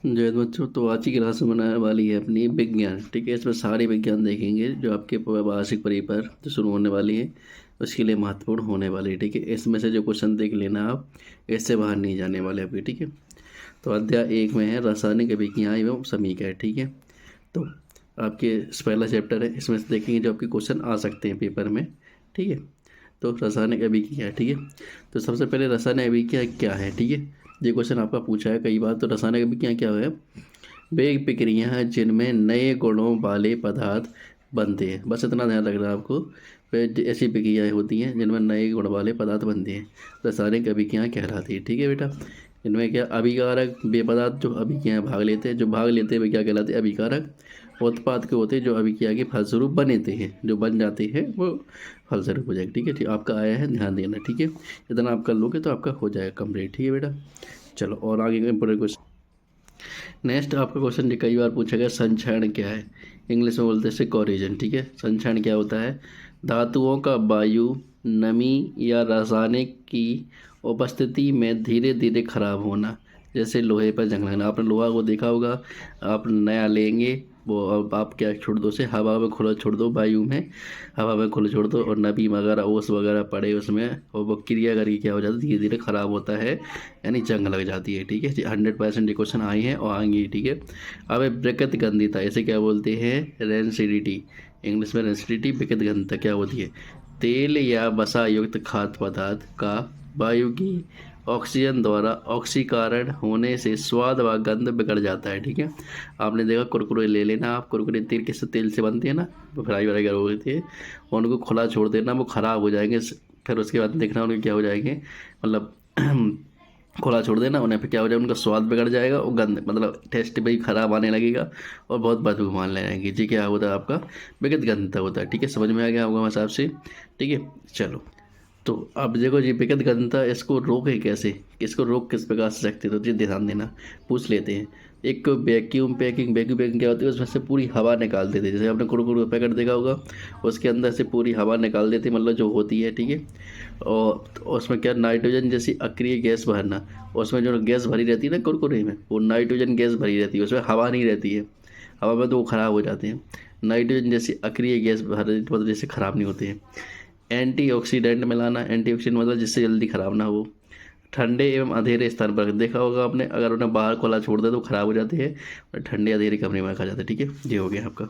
जय हिंद बच्चों। तो आज की क्लास में बनाने वाली है अपनी विज्ञान। ठीक है, इसमें सारे विज्ञान देखेंगे जो आपके वार्षिक परीक्षा जो शुरू होने वाली है उसके लिए महत्वपूर्ण होने वाली है। ठीक है, इसमें से जो क्वेश्चन देख लेना आप, इससे बाहर नहीं जाने वाले आपके। ठीक है, तो अध्याय 1 में है रासायनिक विज्ञान एवं समीकरण। ठीक है, तो आपके पहला चैप्टर है, इसमें से देखेंगे जो आपके क्वेश्चन आ सकते हैं पेपर में। ठीक है, तो रासायनिक अभिक्रिया। ठीक है, तो सबसे पहले रासायनिक अभिक्रिया क्या है। ठीक है, ये क्वेश्चन आपका पूछा है कई बार। तो रासायनिक अभिक्रिया क्या है? वे प्रक्रिया हैं जिनमें नए गुणों वाले पदार्थ बनते हैं। बस इतना ध्यान रखना है आपको। वे ऐसी प्रक्रियाएँ होती हैं जिनमें नए गुण वाले पदार्थ बनते हैं, रासायनिक अभिक्रियाएँ कहलाती है। ठीक है बेटा, इनमें क्या अभिकारक वे पदार्थ जो अभिक्रियाएँ भाग लेते हैं, जो भाग लेते हैं वे क्या कहलाते हैं? अभिकारक। उत्पाद के होते हैं जो अभिक्रिया के फलस्वरूप बनेते हैं, जो बन जाते हैं वो फलस्वरूप हो जाएगा। ठीक है, ठीक आपका आया है, ध्यान देना। ठीक है, इतना आप कर लोगे तो आपका हो जाएगा कंप्लीट। ठीक है बेटा, चलो और आगे का इंपॉर्टेंट क्वेश्चन। नेक्स्ट आपका क्वेश्चन जो कई बार पूछा गया, संक्षारण क्या है? इंग्लिश में बोलते हैं कोरिजन। ठीक है, संक्षारण क्या होता है? धातुओं का वायु, नमी या रासायनिक की उपस्थिति में धीरे धीरे खराब होना। जैसे लोहे पर जंग लगना, आपने लोहा को देखा होगा, आप नया लेंगे वो अब आप क्या छोड़ दो, उसे हवा में खुला छोड़ दो, वायु में हवा में खुला छोड़ दो, और नमी वगैरह ओस वगैरह पड़े उसमें, और वो क्रिया करके क्या हो जाता है? धीरे धीरे खराब होता है, यानी जंग लग जाती है। ठीक है, 100% ये क्वेश्चन आए हैं और आएंगे। ठीक है, अब विकृत गंधिता, इसे क्या बोलते हैं? रेंसिडिटी। इंग्लिश में रेंसिडिटी, विकृत गंधिता क्या होती है? तेल या वसा युक्त खाद्य पदार्थ का वायु की ऑक्सीजन द्वारा ऑक्सीकरण होने से स्वाद व गंध बिगड़ जाता है। ठीक है, आपने देखा कुरकुरे ले लेना आप, कुरकुरे तेल किस तेल से बनते हैं ना, फ्राई वगैरह होते हैं, उनको खुला छोड़ देना, वो ख़राब हो जाएंगे। फिर उसके बाद देखना उनके क्या हो जाएंगे, मतलब खुला छोड़ देना उन्हें, फिर क्या हो जाएगा? उनका स्वाद बिगड़ जाएगा और गंद मतलब टेस्ट भी खराब आने लगेगा और बहुत बदबू मारने लगेंगे। जी, क्या होता है आपका? विगत गंधता होता है। ठीक है, समझ में आ गया होगा मेरे हिसाब से। ठीक है, चलो तो अब देखो जी, विगत गंधता इसको रोके कैसे, इसको रोक किस प्रकार से सकते, तो जी ध्यान देना, पूछ लेते हैं। एक वैक्यूम पैकिंग, वैक्यूम पैकिंग क्या होती है? उसमें से पूरी हवा निकाल देते हैं। जैसे आपने कुरकुरे का पैकेट देखा होगा, उसके अंदर से पूरी हवा निकाल देते हैं, मतलब जो होती है। ठीक है, और उसमें क्या नाइट्रोजन जैसी अक्रिय गैस भरना, उसमें जो गैस भरी रहती है ना कुरकुरे में, वो नाइट्रोजन गैस भरी रहती है, उसमें हवा नहीं रहती है। हवा में तो वो ख़राब हो जाते हैं। नाइट्रोजन जैसी अक्रिय गैस भर मतलब जैसे ख़राब नहीं होते हैं। एंटीऑक्सीडेंट मिलाना, एंटीऑक्सीडेंट मतलब जिससे जल्दी ख़राब ना हो। ठंडे एवं अंधेरे स्थान पर, देखा होगा आपने, अगर उन्हें बाहर खुला छोड़ दे तो ख़राब हो जाते हैं, और ठंडे अंधेरे कमरे में रखा जाता है। ठीक है, ये हो गया आपका।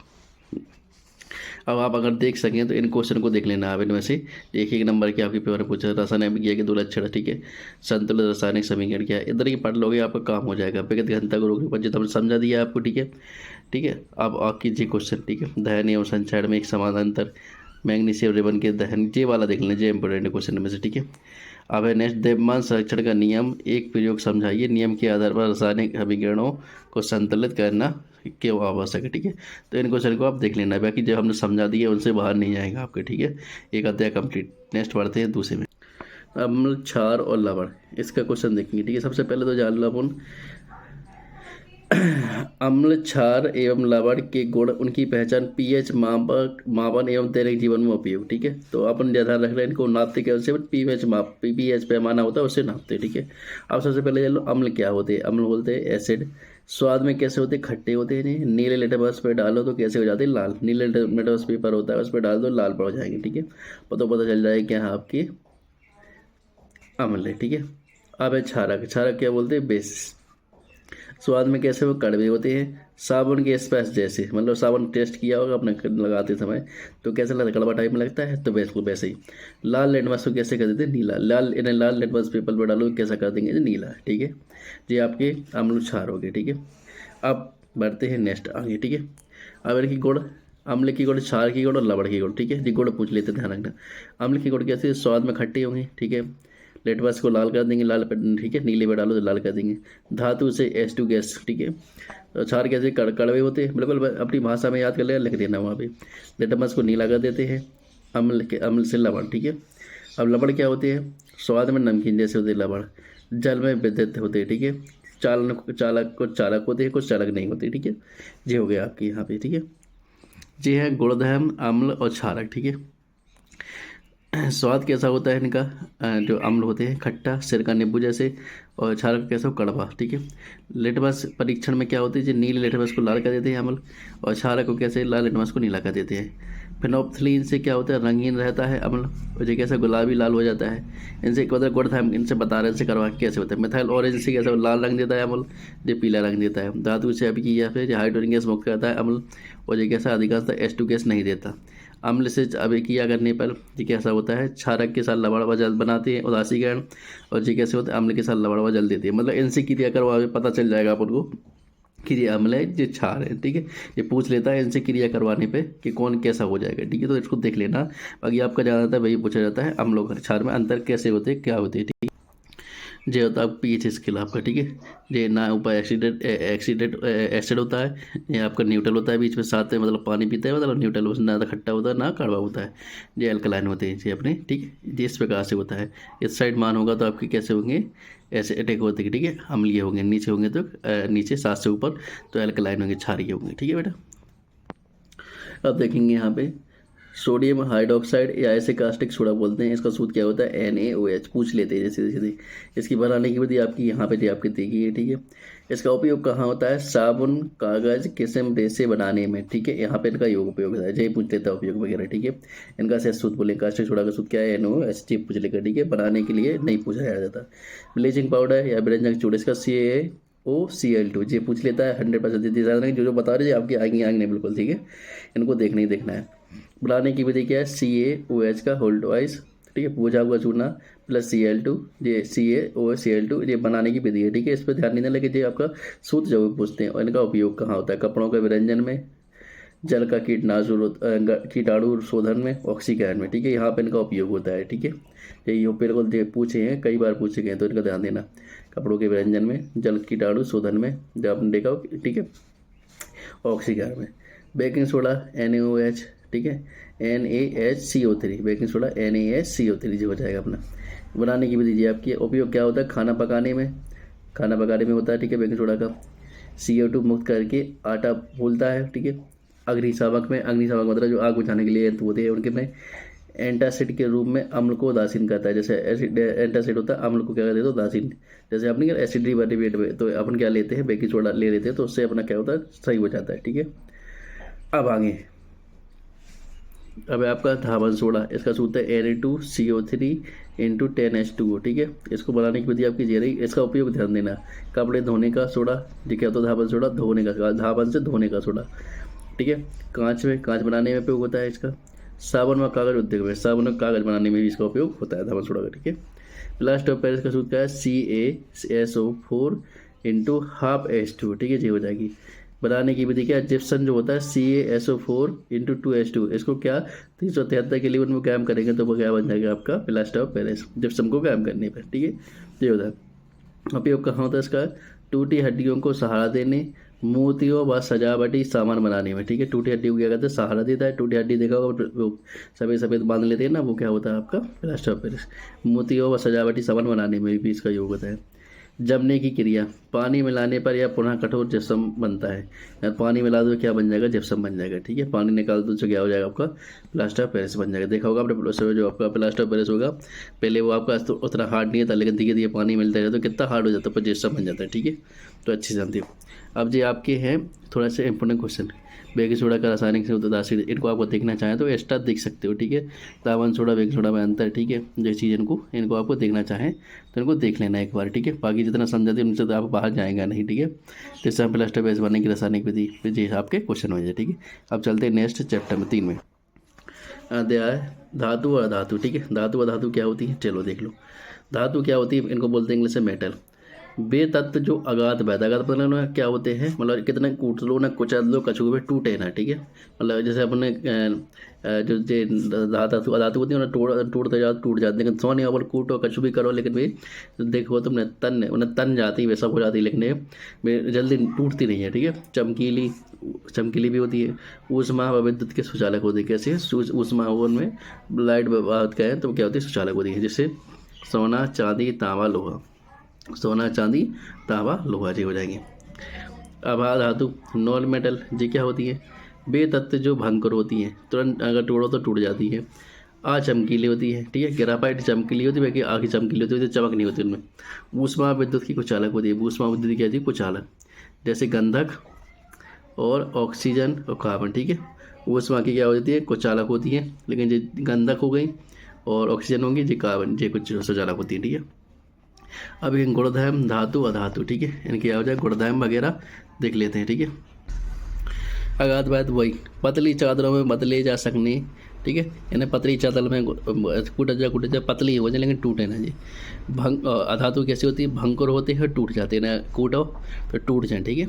अब आप अगर देख सकें तो इन क्वेश्चन को देख लेना आप, इनमें से एक एक नंबर के आपके पेपर में पूछा है। रासायनिक विज्ञान के दो लक्षण। ठीक है, संतुलित रासायनिक समीकरण क्या है, इधर ही पढ़ लोगे आपका काम हो जाएगा। विगत घनता को रोकने पर जितना हमने समझा दिया आपको। ठीक है, ठीक है, अब आप कीजिए क्वेश्चन। ठीक है, दहन एवं संचारण में एक समानांतर मैग्नीशियम रिबन के दहन, ये वाला देख लें, ये इंपॉर्टेंट क्वेश्चन में से। ठीक है, अब है नेक्स्ट, द्रव्यमान संरक्षण का नियम, एक प्रयोग समझाइए। नियम के आधार पर रासायनिक अभिकरणों को संतुलित करना क्यों आवश्यक है। ठीक है, तो इन क्वेश्चन को आप देख लेना, बाकी जो हमने समझा दिया उनसे बाहर नहीं जाएगा आपके। ठीक है, एक अध्याय कंप्लीट। नेक्स्ट बढ़ते हैं दूसरे में। अम्ल, क्षार और लवण, इसका क्वेश्चन देखेंगे। ठीक है, सबसे पहले तो जान लो अपन अम्ल, क्षार एवं लवण के गुण, उनकी पहचान, पीएच मापन एवं दैनिक जीवन में उपयोग। ठीक है, तो अपन ध्यान रख रहे हैं, इनको नापते कैसे? पीएच माप, पीएच पैमाना होता है, उससे नापते हैं। ठीक है, अब सबसे पहले जान लो अम्ल क्या होते हैं। अम्ल बोलते हैं एसिड। स्वाद में कैसे होते हैं? खट्टे होते हैं। नहीं, नीले लिटमस पे डालो तो कैसे हो जाते हैं? लाल। नीले लिटमस पेपर होता है, उस पर डाल दो, लाल पड़ जाएंगे। ठीक है, तो पता चल जाएगा क्या है आपकी अम्ल है। ठीक है, अब है क्षारक। क्षारक क्या बोलते हैं? बेस। स्वाद में कैसे? वो कड़वे होते हैं। साबुन के स्पर्श जैसे, मतलब साबुन टेस्ट किया होगा अपने लगाते समय, तो कैसा लगता है? कड़वा टाइप में लगता है, तो बिल्कुल वैसे ही। लाल लिटमस को कैसे कर देते हैं? नीला। लाल इन्हें लाल लिटमस पेपर पर डालो कैसा कर देंगे? नीला। ठीक है, ये आपके अम्ल क्षार हो गए। ठीक है, अब बढ़ते हैं नेक्स्ट आगे। ठीक है, अब इनकी गुण, अम्ल की गुण, क्षार की गुण और लवण की गुण। ठीक है, ये गुण पूछ लेते, ध्यान रखना। अम्ल की गुण कैसे? स्वाद में खट्टे होंगे। ठीक है, लेटवास को लाल कर देंगे, लाल पर, ठीक है, नीले पे डालो तो लाल कर देंगे। धातु से H2 गैस। ठीक है, तो क्षार कैसे? कड़वे होते हैं, बिल्कुल अपनी भाषा में याद कर लेना, लिख देना वहाँ पे। लेटमस को नीला कर देते हैं। अम्ल से लवण। ठीक है, अब लवण क्या होते हैं? स्वाद में नमकीन जैसे होते हैं लवण। जल में विद्युत होते हैं। ठीक है, चालक, कुछ चालक होते हैं, कुछ चालक नहीं होते। ठीक है, ये हो गया आपके यहाँ पे। ठीक है, ये है गुणधर्म, अम्ल और क्षारक। ठीक है, स्वाद कैसा होता है इनका, जो अम्ल होते हैं खट्टा, सिरका, नींबू जैसे, और क्षारक कैसा हो, कड़वा, ठीक है। लिटमस परीक्षण में क्या होती है, जो नीले लिटमस को लाल कर देते हैं अम्ल, और क्षारक को कैसे, लाल लिटमस को नीला कर देते हैं। फिनोप्थलीन से क्या होता है, रंगीन रहता है अम्ल, और जो कैसा गुलाबी लाल हो जाता है। इनसे मतलब गुड़ था, हम इनसे बता रहे हैं इनसे करवा के कैसे होता है। मिथाइल ऑरेंज से कैसा लाल रंग देता है अम्ल, जो पीला रंग देता है। धातु से अभी की या फिर जो हाइड्रोजन गैस मुक्त करता है अम्ल, और जो कैसा अधिकांशतः H2 गैस नहीं देता। अम्ल से अभिक्रिया करने पर ये कैसा होता है, क्षारक के साथ लवण जल बनाते हैं उदासीकरण, और ये कैसे होता है, अम्ल के साथ लवण जल देते हैं। मतलब इनसे क्रिया करवा पता चल जाएगा अपन को कि ये अम्ल है, ये क्षार है, ठीक है। ये पूछ लेता है इनसे क्रिया करवाने पे कि कौन कैसा हो जाएगा, ठीक है। तो इसको देख लेना, बाकी आपका ज़्यादातर था वही पूछा जाता है, अम्लों और क्षार में अंतर कैसे होते हैं, क्या होते हैं, ठीक है। जे होता है पीएच स्केल आपका, ठीक है। जे ना ऊपर एसिड होता है, ये आपका न्यूट्रल होता है, बीच में साथ में मतलब पानी पीता है, मतलब न्यूट्रल, उसमें ना खट्टा होता है ना कड़वा होता है। ये अल्कलाइन होते हैं जी अपने, ठीक है। ये इस प्रकार से होता है। इस साइड मान होगा तो आपके कैसे होंगे, ऐसे अटैक होते हैं, ठीक है। अम्लीय होंगे, नीचे होंगे तो नीचे 7 से ऊपर तो अल्कलाइन होंगे, क्षारीय होंगे, ठीक है बेटा। अब देखेंगे यहाँ पे सोडियम हाइड्रोक्साइड या ऐसे कास्टिक सोडा बोलते हैं, इसका सूत्र क्या होता है, NaOH। पूछ लेते हैं सीधे सीधे। इसकी बनाने की विधि आपकी यहाँ पे आपकी देखी है, ठीक है। इसका उपयोग कहाँ होता है, साबुन, कागज, किस्म, रेसे बनाने में, ठीक है। यहाँ पे इनका योग उपयोग होता है, जय पूछ लेता है उपयोग वगैरह, ठीक है। इनका से सूत्र बोले, कास्टिक सोडा का सूत्र क्या है, NaOH पूछ लेगा, ठीक है। बनाने के लिए नहीं पूछा जाता। ब्लीचिंग पाउडर या व्यंजक चूड़, इसका CaOCl2 ये पूछ लेता है 100%। जो बता रहे आपके आएंगे आएंगे बिल्कुल, ठीक है। इनको देखना ही देखना है। बनाने की विधि क्या है, CaOH का होल ट्वाइस, ठीक है, पूछा हुआ चूना प्लस Cl2, ये CaOCl2 ये बनाने की विधि है, ठीक है। इस पर ध्यान नहीं देना कि ये आपका सूत्र जब पूछते हैं। और इनका उपयोग कहाँ होता है, कपड़ों के विरंजन में, जल का कीटाणु शोधन में, ऑक्सीकरण में, ठीक है। यहाँ पे इनका उपयोग होता है, ठीक है। ये बिल्कुल पूछे हैं, कई बार पूछे गए, तो इनका ध्यान देना। कपड़ों के विरंजन में, जल कीटाणु शोधन में, जब आपने देखा, ठीक है, ऑक्सीकरण में। बेकिंग सोडा NaOH, ठीक है, NaHCO3, बेकिंग सोडा NaHCO3 जो हो जाएगा अपना। बनाने की विधि आपकी उपयोग क्या होता है, खाना पकाने में, खाना पकाने में होता है, ठीक है। बेकिंग सोडा का CO2 मुक्त करके आटा फूलता है, ठीक है। अग्निशामक में, अग्निशामक मतलब जो आग बुझाने के लिए यंत्र होते हैं उनके में, एंटासिड के रूप में अम्ल को उदासीन करता है। जैसे एसिड एंटासिड होता है, अम्ल को क्या कहते हैं, तो उदासीन। जैसे अपने क्या एसिड डिबेट में तो अपन क्या लेते हैं, बेकिंग सोडा ले लेते हैं, तो उससे अपना क्या होता है, सही हो जाता है, ठीक है। अब आगे, अब आपका धावन सोडा, इसका सूत्र है Na2CO3 × 10H2O, ठीक है। इसको बनाने की विधि आपकी ये रही। इसका उपयोग ध्यान देना, कपड़े धोने का सोडा, ठीक है, तो धावन सोडा धोने का, धावन से धोने का सोडा, ठीक है। कांच में, कांच बनाने में उपयोग होता है इसका। साबुन व कागज उद्योग में, साबुन और कागज बनाने में भी इसका उपयोग होता है धावन सोडा का, ठीक है। प्लास्टर ऑफ पेरिस का सूत्र क्या है, CaSO4 × ½ H2, ठीक है, ये हो जाएगी। बनाने की विधि क्या है, जिप्सम जो होता है CaSO4 × 2H2, इसको क्या 373 के लिए उनमें काम करेंगे तो वो क्या बन जाएगा आपका प्लास्टर ऑफ पेरिस, जिप्सम को काम करने पर, ठीक है। ये होता है। उपयोग कहाँ होता है इसका, टूटी हड्डियों को सहारा देने, मूर्तियों व सजावटी सामान बनाने में, ठीक है। टूटी हड्डी को क्या कहते हैं, सहारा देता है। टूटी हड्डी देखा होगा, वो सफ़ेद सफ़ेद बांध लेते हैं ना, वो क्या होता है आपका प्लास्टर ऑफ पेरिस। मूर्तियों व सजावटी सामान बनाने में भी इसका योग होता है। जमने की क्रिया, पानी मिलाने पर यह पुनः कठोर जिप्सम बनता है। यार पानी मिला दो क्या बन जाएगा, जिप्सम बन जाएगा, ठीक है। पानी निकाल दो तो क्या हो जाएगा आपका प्लास्टर ऑफ पेरिस बन जाएगा। देखा होगा आपने जो आपका प्लास्टर ऑफ पेरिस होगा, पहले वो आपका तो उतना हार्ड नहीं था, लेकिन धीरे धीरे पानी मिलता है तो कितना हार्ड हो जाता है, पर जिप्सम बन जाता है, ठीक है। तो अच्छी से जानते हो। अब ये आपके हैं थोड़ा सा इंपॉर्टेंट क्वेश्चन, बेकिंग सोडा का रासायनिक से उदासीन, इनको आपको देखना चाहें तो एक्स्ट्रा देख सकते हो, ठीक है। तावन सोडा बेकिंग सोडा में अंतर, ठीक है। जो चीज़ इनको आपको देखना चाहें तो इनको देख लेना एक बार, ठीक है। बाकी जितना समझाते हैं उनसे तो आप बाहर जाएगा नहीं, ठीक है। तो इससे प्लास्टर बेस बनने की रासायनिक विधि ये आपके क्वेश्चन हो जाए, ठीक है। अब चलते हैं नेक्स्ट चैप्टर में 3 में। अध्याय धातु और धातु, ठीक है। धातु और धातु क्या होती है, चलो देख लो। धातु क्या होती है, इनको बोलते हैं इंग्लिश में मेटल। वे तत्व जो अगाध अगाध मतलब क्या होते हैं, मतलब कितने कूट लो ना, कुचल लो, कछुए पे टूटे ना, ठीक है। मतलब जैसे अपने जो धातु धातु होती है ना, टूटते जाते टूट जाते, लेकिन सोने और कूटो कछु भी करो, लेकिन भाई देखो तुमने उन्हें तन जाती वैसा हो जाती, लेकिन ये जल्दी टूटती नहीं है, ठीक है। चमकीली भी होती है। ऊष्मा व विद्युत के सुचालक होती है। कैसे, ऊष्मा उनमें लाइट बात का है तो क्या होती है, सुचालक होती है। जैसे सोना, चांदी, तांबा, लोहा, सोना, चांदी, तांबा, लोहा जी हो जाएंगे। आभा धातु नॉन मेटल जी क्या होती है, वे तत्व जो भंगकर होती हैं, तुरंत अगर तोड़ो तो टूट जाती है। आ चमकीली होती है, ठीक है। ग्राफाइट चमकीली होती है, बाकी आ की चमकीली होती है, तो चमक नहीं होती उनमें। ऊष्मा विद्युत की कुचालक होती है, ऊष्मा विद्युत की क्या होती है, कुचालक, जैसे गंधक और ऑक्सीजन और कार्बन, ठीक है। ऊष्मा की क्या होती है, कुचालक होती है, लेकिन जो गंधक हो गई और ऑक्सीजन होंगी, जो कार्बन, जो कुछ सुचालक होती है, ठीक है। अब ये गुणधर्म, धातु, अधातु, ठीक है, इनकी क्या हो जाए गुणधर्म वगैरह देख लेते हैं, ठीक है। अगाध बात वही, पतली चादरों में बदले जा सकने, ठीक है। यानी पतली चादर में कूटा जा पतली हो जाए लेकिन टूटे ना जी। भंग अधातु कैसी होती है, भंकुर होती है, टूट जाती है ना, कूटो तो टूट जाए, ठीक है।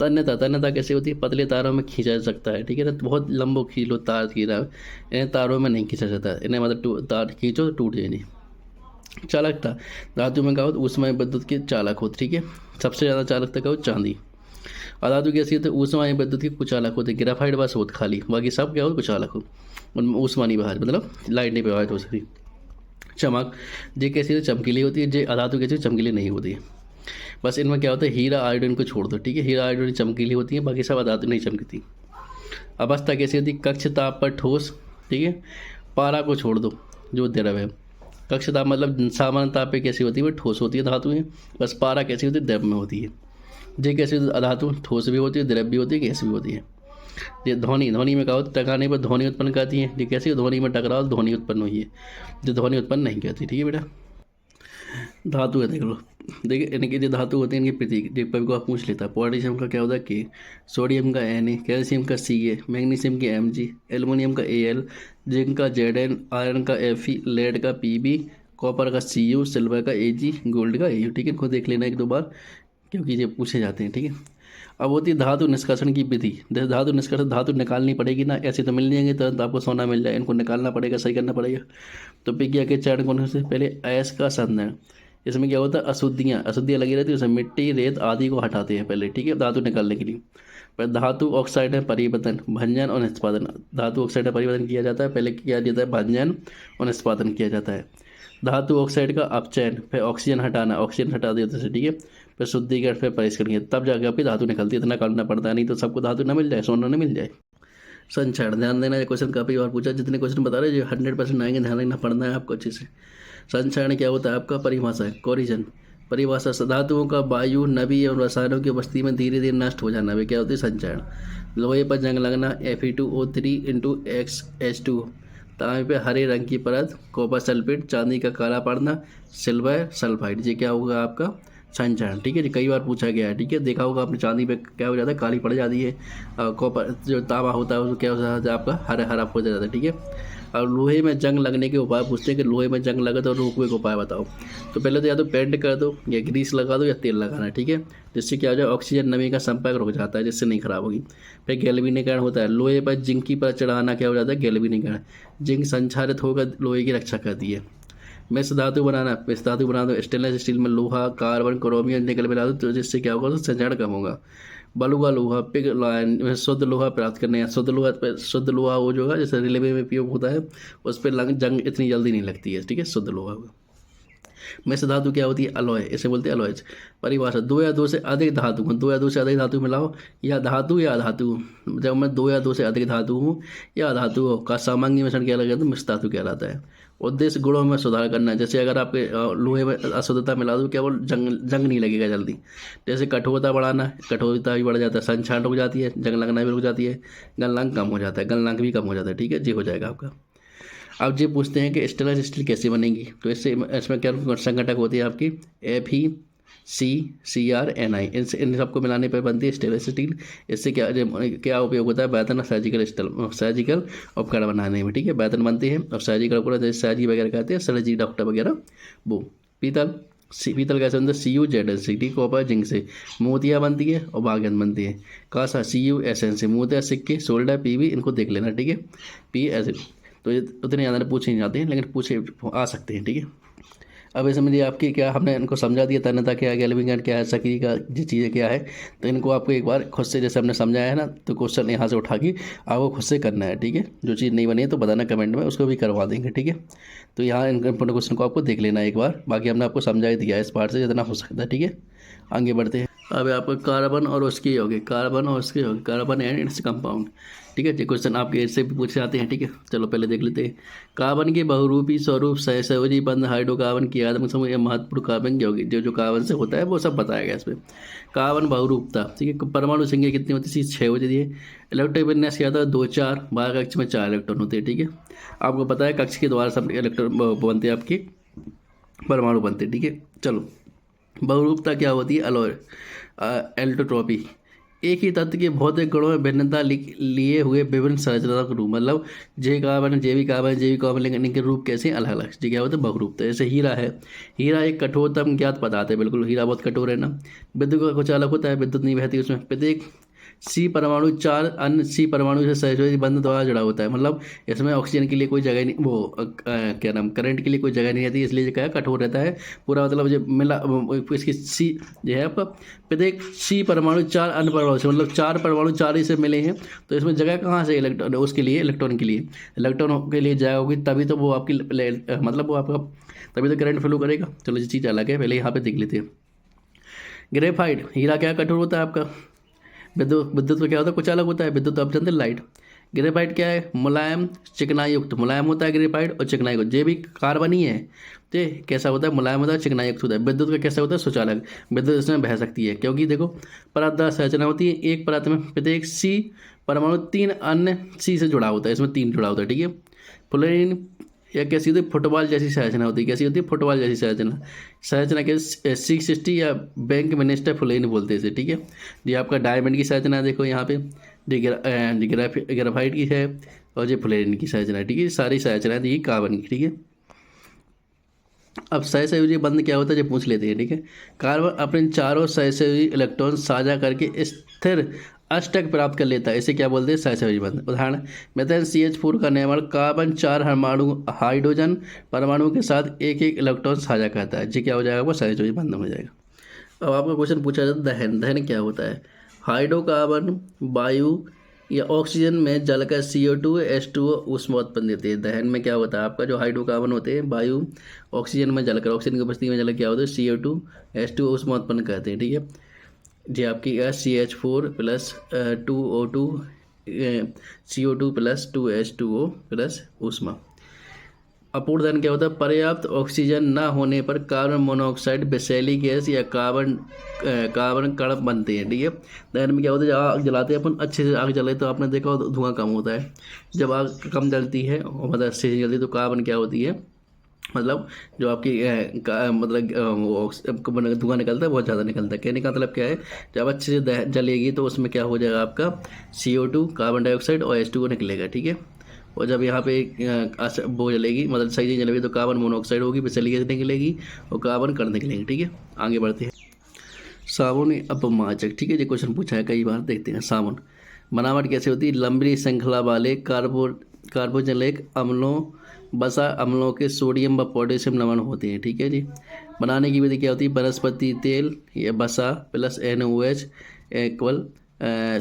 तन्यता कैसे होती है, पतले तारों में खींचा जा सकता है, ठीक है ना। बहुत लंबो खींच लो तार खींचा, इन्हें तारों में नहीं खींचा जाता, इन्हें मतलब तार खींचो तो टूट जाए नहीं। चालकता, धातु में कहा ऊष्मा विद्युत की चालक होती, ठीक है। सबसे ज़्यादा चालकता कहो चांदी। अधातु कैसी होती है, ऊष्मा विद्युत की कुचालक होती है, ग्रेफाइट बस होती खाली, बाकी सब क्या हो कुचालक हो, उनमें ऊष्मा नहीं बाहर, मतलब लाइट नहीं प्रभावित हो सकती। चमक, जे कैसी होती है, चमकीली होती है, जे अधातु कैसी चमकीली नहीं होती है। बस इनमें क्या होता है, हीरा आयोडीन को छोड़ दो, ठीक है। हीरा आयोडीन चमकीली होती है, बाकी सब अधातु नहीं चमकती। अवस्था कैसी होती है, कक्ष ताप पर ठोस, ठीक है। पारा को छोड़ दो, जो द्रव है। कक्ष ताप मतलब सामान्य ताप पे कैसी होती है, वो ठोस होती है धातु है। बस पारा कैसी होती है, द्रव में होती है। जे कैसी होती है, अधातु, ठोस भी होती है, द्रव भी होती है, गैस भी होती है। ये ध्वनि में कहा टकराने पर ध्वनि उत्पन्न करती है, ये कैसी ध्वनि में टकराओ ध्वनि उत्पन्न हुई है, जो ध्वनि उत्पन्न नहीं करती, ठीक है बेटा। धातु है देख लो, देखिए इनकी जो धातु होती है इनकी प्रतीक देख पर आप पूछ लेता है। पोटेशियम का क्या होता है के, सोडियम का Na, कैल्शियम का Ca, मैग्नीशियम की Mg, एल्युमिनियम का Al, जिंक का Zn, आयरन का Fe, लेड का Pb, कॉपर का Cu, सिल्वर का Ag, गोल्ड का Au, ठीक है। इनको देख लेना एक दो बार क्योंकि ये पूछे जाते हैं, ठीक है। अब होती है धातु निष्कर्षण की विधि। जैसे धातु निष्कर्षण, धातु निकालनी पड़ेगी ना, ऐसे तो मिल जाएंगे तुरंत आपको सोना मिल जाए, इनको निकालना पड़ेगा, सही करना पड़ेगा। तो विज्ञा के चरण कौन से, पहले अयस्क का संधारण, इसमें क्या होता है अशुद्धियाँ लगी रहती है, उसमें मिट्टी रेत आदि को हटाते हैं पहले, ठीक है, धातु निकालने के लिए। पर धातु ऑक्साइड है परिवर्तन, भंजन और निष्पादन। धातु ऑक्साइड का परिवर्तन किया जाता है, पहले किया जाता है भंजन और निष्पादन किया जाता है। धातु ऑक्साइड का अपचयन, फिर ऑक्सीजन हटाना, ऑक्सीजन हटा देते हैं, ठीक है। फिर शुद्धिकरण, फिर परिष्करण, तब जाकर आपकी धातु निकलती है, इतना करना पड़ता है, नहीं तो सबको धातु ना मिल जाए, सोना ना मिल जाए। संचरण, ध्यान देना, ये क्वेश्चन काफ़ी बार पूछा, जितने क्वेश्चन बता रहे जो 100% आएंगे, ध्यान रखना, पढ़ना है आपको अच्छे से। संचरण क्या होता है आपका, परिभाषा है कोरिजन। परिभाषा, धातुओं का वायु, नमी और रसायनों की उपस्थिति में धीरे धीरे नष्ट हो जाना, वे क्या होती है संचरण। लोहे पर जंग लगना, Fe2O3 × H2। तांबे पे हरे रंग की परत, कॉपर सल्फेट, चांदी का काला पड़ना, सिल्वर सल्फाइड, ये क्या होगा आपका संचरण, ठीक है जी। कई बार पूछा गया है, ठीक है। देखा होगा आपने चांदी पे क्या हो जाता है, काली पड़ जाती है। कॉपर जो तांबा होता है उसको क्या हो जाता है आपका हरा हरा हो जाता है, ठीक है। और लोहे में जंग लगने के उपाय पूछते हैं कि लोहे में जंग लगे तो रोकने के उपाय बताओ। तो पहले तो या तो पेंट कर दो या ग्रीस लगा दो या तेल लगाना है, ठीक है। जिससे क्या हो जाए, ऑक्सीजन नमी का संपर्क रुक जाता है, जिससे नहीं खराब होगी। फिर गैल्वेनीकरण होता है, लोहे पर जिंक की परत चढ़ाना, क्या हो जाता है गैल्वेनीकरण। जिंक संक्षारित होकर लोहे की रक्षा करती है। मिश्र धातु बनाना, मिश्र धातु बना दो, स्टेनलेस स्टील में लोहा, कार्बन, क्रोमियम, निकल मिला दो, तो जिससे क्या होगा, तो संचरण कम होगा। बलुआ लोहा, पिग लाइन, शुद्ध लोहा प्राप्त करने हैं। शुद्ध लोहा वो जो होगा जैसे रेलवे में उपयोग होता है, उस पर जंग इतनी जल्दी नहीं लगती है, ठीक है, शुद्ध लोहा होगा। मिश्र धातु क्या होती है, अलॉय, इसे बोलते हैं अलॉयज। परिभाषा, दो या दो से अधिक धातु हूँ, दो या दो से अधिक धातु मिलाओ, या धातु या अधातु। जब मैं दो या दो से अधिक धातु हूँ या अधातु हो का सामान्य मिश्रण क्या लगता है, तो मिश्र धातु कहलाता है। उद्देश्य गुणों में सुधार करना है, जैसे अगर आपके लोहे में अशुद्धता मिला दो, क्या वो जंग नहीं लगेगा जल्दी। जैसे कठोरता बढ़ाना, कठोरता भी बढ़ जाता है, संक्षारण रुक जाती है, जंग लगना भी रुक जाती है, गलनांक कम हो जाता है, गलनांक भी कम हो जाता है, ठीक है जी, हो जाएगा आपका। अब ये पूछते हैं कि स्टेनलेस स्टील कैसे बनेगी, तो इसमें क्या संघटक होती है आपकी FeCCrNi, इन सबको मिलाने पर बनती है स्टेनलेस स्टील। इससे क्या उपयोग होता है, बैतन और सर्जिकल उपकरण बनाने में, ठीक है। बैतन बनती है और सर्जिकल उपकरण जैसे सर्जी वगैरह कहते हैं, सर्जी डॉक्टर वगैरह वो। पीतल कैसे बनता है, CuZn, कॉपर जिंक से। मोतिया बनती है और बागन बनती है। कासा CuSn से। मोतिया सिक्के, सोल्डर, Pb, इनको देख लेना, ठीक है। P एसिड, तो ये उतने ज़्यादा पूछे नहीं जाते हैं, लेकिन पूछे आ सकते हैं, ठीक है। अब इसमें ये आपकी क्या, हमने इनको समझा दिया, तन्यता क्या है, गैल्वेनिकरण क्या है, सक्रिय का ये चीज़ें क्या है, तो इनको आपको एक बार खुद से जैसे हमने समझाया है ना, तो क्वेश्चन यहाँ से उठा के आपको खुद से करना है, ठीक है। जो चीज़ नहीं बनी है तो बताना कमेंट में, उसको भी करवा देंगे, ठीक है। तो यहाँ इन क्वेश्चन को आपको देख लेना एक बार, बाकी हमने आपको समझा ही दिया है इस पार्ट से जितना हो सकता है, ठीक है। आगे बढ़ते हैं। अब आपका कार्बन और उसकी होगी, कार्बन और उसकी होगी, कार्बन एंड इट्स कंपाउंड। ठीक है, ये क्वेश्चन आपके इससे भी पूछे जाते हैं। ठीक है, चलो पहले देख लेते हैं। कार्बन के बहुरूपी स्वरूप सहसंयोजी बंध हाइड्रोकार्बन की आत्म समूह या महत्वपूर्ण कार्बन की होगी, जो कार्बन से होता है वो सब बताया गया इसमें। कार्बन बहुरूपता, ठीक है, परमाणु संख्या कितनी होती है? 6 होती है। इलेक्ट्रॉन विन्यास क्या होता है? 2 4, बाहर कक्ष में 4 इलेक्ट्रॉन होते हैं। ठीक है, आपको पता है कक्ष के द्वारा सब इलेक्ट्रॉन बनते हैं, आपके परमाणु बनते हैं। ठीक है, चलो बहुरूपता क्या होती है? एल्टोट्रॉपी, एक ही तत्व के भौतिक गुणों में भिन्नता लिए हुए विभिन्न संरचनात्मक रूप, मतलब जे कार्बन जैविक कार्बन जैविक कार्बन, लेकिन इनके रूप कैसे अलग अलग, जी क्या होता है? बहुरूपता। जैसे हीरा है, हीरा एक कठोरतम ज्ञात पदार्थ है, बिल्कुल हीरा बहुत कठोर है ना। विद्युत का कुछ अलग होता है, विद्युत नहीं बहती उसमें। प्रत्येक सी परमाणु 4 अन्य सी परमाणु से सहसंयोजी बंध द्वारा जुड़ा होता है, मतलब इसमें ऑक्सीजन के लिए कोई जगह नहीं, वो क्या नाम, करंट के लिए कोई जगह नहीं रहती, इसलिए क्या कठोर रहता है पूरा, मतलब जो मिला इसकी सी जो है आपका, प्रत्येक सी परमाणु 4 अन्य परमाणु से, मतलब 4 परमाणु 4 ही से मिले हैं, तो इसमें जगह कहाँ से? इलेक्ट्रॉन, उसके लिए इलेक्ट्रॉन के लिए जगह होगी, तभी तो वो आपकी मतलब वो आपका, तभी तो करंट फ्लो करेगा। चलो ये चीज़ अलग है, पहले यहाँ पे देख लेते हैं। ग्रेफाइट, हीरा क्या कठोर होता है आपका? विद्युत का क्या होता है? कुछ अलग होता है। विद्युत आप जानते हैं, लाइट। ग्रेफाइट क्या है? मुलायम चिकनाई युक्त, मुलायम होता है ग्रेफाइट और चिकनाई युक्त। जैविक कार्बन ही है, तो कैसा होता है? मुलायम होता है, चिकनाई युक्त होता है। विद्युत का कैसा होता है? सुचालक, विद्युत इसमें बह सकती है, क्योंकि देखो परतदार संरचना होती है, एक परत में प्रत्येक सी परमाणु 3 अन्य सी से जुड़ा होता है, इसमें 3 जुड़ा होता है। ठीक है, फ्लोरीन या कैसी होती है? फुटबॉल जैसी संरचना होती है। कैसी होती है? फुटबॉल जैसी संरचना के 660 या बैंक मिनिस्टर फ्लोरीन बोलते हैं इसे। ठीक है, ये आपका डायमंड की संरचना देखो यहाँ पे, ग्राफाइट की है और ये फ्लोरीन की संरचना है। ठीक है, सारी संरचना दी कार्बन की। ठीक है, अब सहसंयोजी बंध क्या होता है, जो पूछ लेते हैं। ठीक है, कार्बन अपने चारों सहसंयोजी इलेक्ट्रॉन साझा करके स्थिर अष्टक प्राप्त कर लेता है, इसे क्या बोलते हैं? सहसंयोजी बंध। उदाहरण, मेथेन CH4 का निर्माण कार्बन 4 परमाणु हाइड्रोजन परमाणु के साथ एक एक इलेक्ट्रॉन साझा करता है, जी क्या हो जाएगा? वो सहसंयोजी बंध हो जाएगा। अब आपका क्वेश्चन पूछा जाता है दहन, दहन क्या होता है? हाइड्रोकार्बन वायु या ऑक्सीजन में जलकर CO2 H2O ऊष्मा उत्पन्न देते हैं। दहन में क्या होता है? आपका जो हाइड्रोकार्बन होते हैं वायु ऑक्सीजन में जलकर, ऑक्सीजन की उपस्थिति में जलकर क्या होता है? CO2 H2O ऊष्मा उत्पन्न करते हैं। ठीक है, जी आपकी CH4 plus 2O2 CO2 plus 2H2O plus ऊष्मा। अपूर्ण दहन क्या होता है? पर्याप्त ऑक्सीजन न होने पर कार्बन मोनोऑक्साइड, विषैली गैस या कार्बन कण बनते हैं। ठीक है, दहन में क्या होता है? जब आग जलाते हैं अपन, अच्छे से आग जलाए तो आपने देखा हो धुआं कम होता है। जब आग कम जलती है और मतलब अच्छे से जलती है तो कार्बन क्या होती है, मतलब जो आपकी मतलब धुआं निकलता है बहुत ज़्यादा निकलता है। कहने का मतलब क्या है? जब अच्छे से जलेगी तो उसमें क्या हो जाएगा? आपका CO2 कार्बन डाइऑक्साइड और H2O निकलेगा। ठीक है, और जब यहाँ पे वो जलेगी, मतलब सही नहीं जलेगी, तो कार्बन मोनोऑक्साइड होगी, विषैली गैस निकलेगी और कार्बन कण निकलेंगे। ठीक है, आगे बढ़ते हैं। साबुन अपमार्जक, ठीक है, ये क्वेश्चन पूछा है कई बार, देखते हैं। साबुन बनावट कैसे होती है? लंबी श्रृंखला वाले कार्बोजनिक अम्लों, वसा अम्लों के सोडियम व पोटेशियम लवण होते हैं। ठीक है जी, बनाने की विधि क्या होती है? वनस्पति तेल या वसा प्लस NaOH इक्वल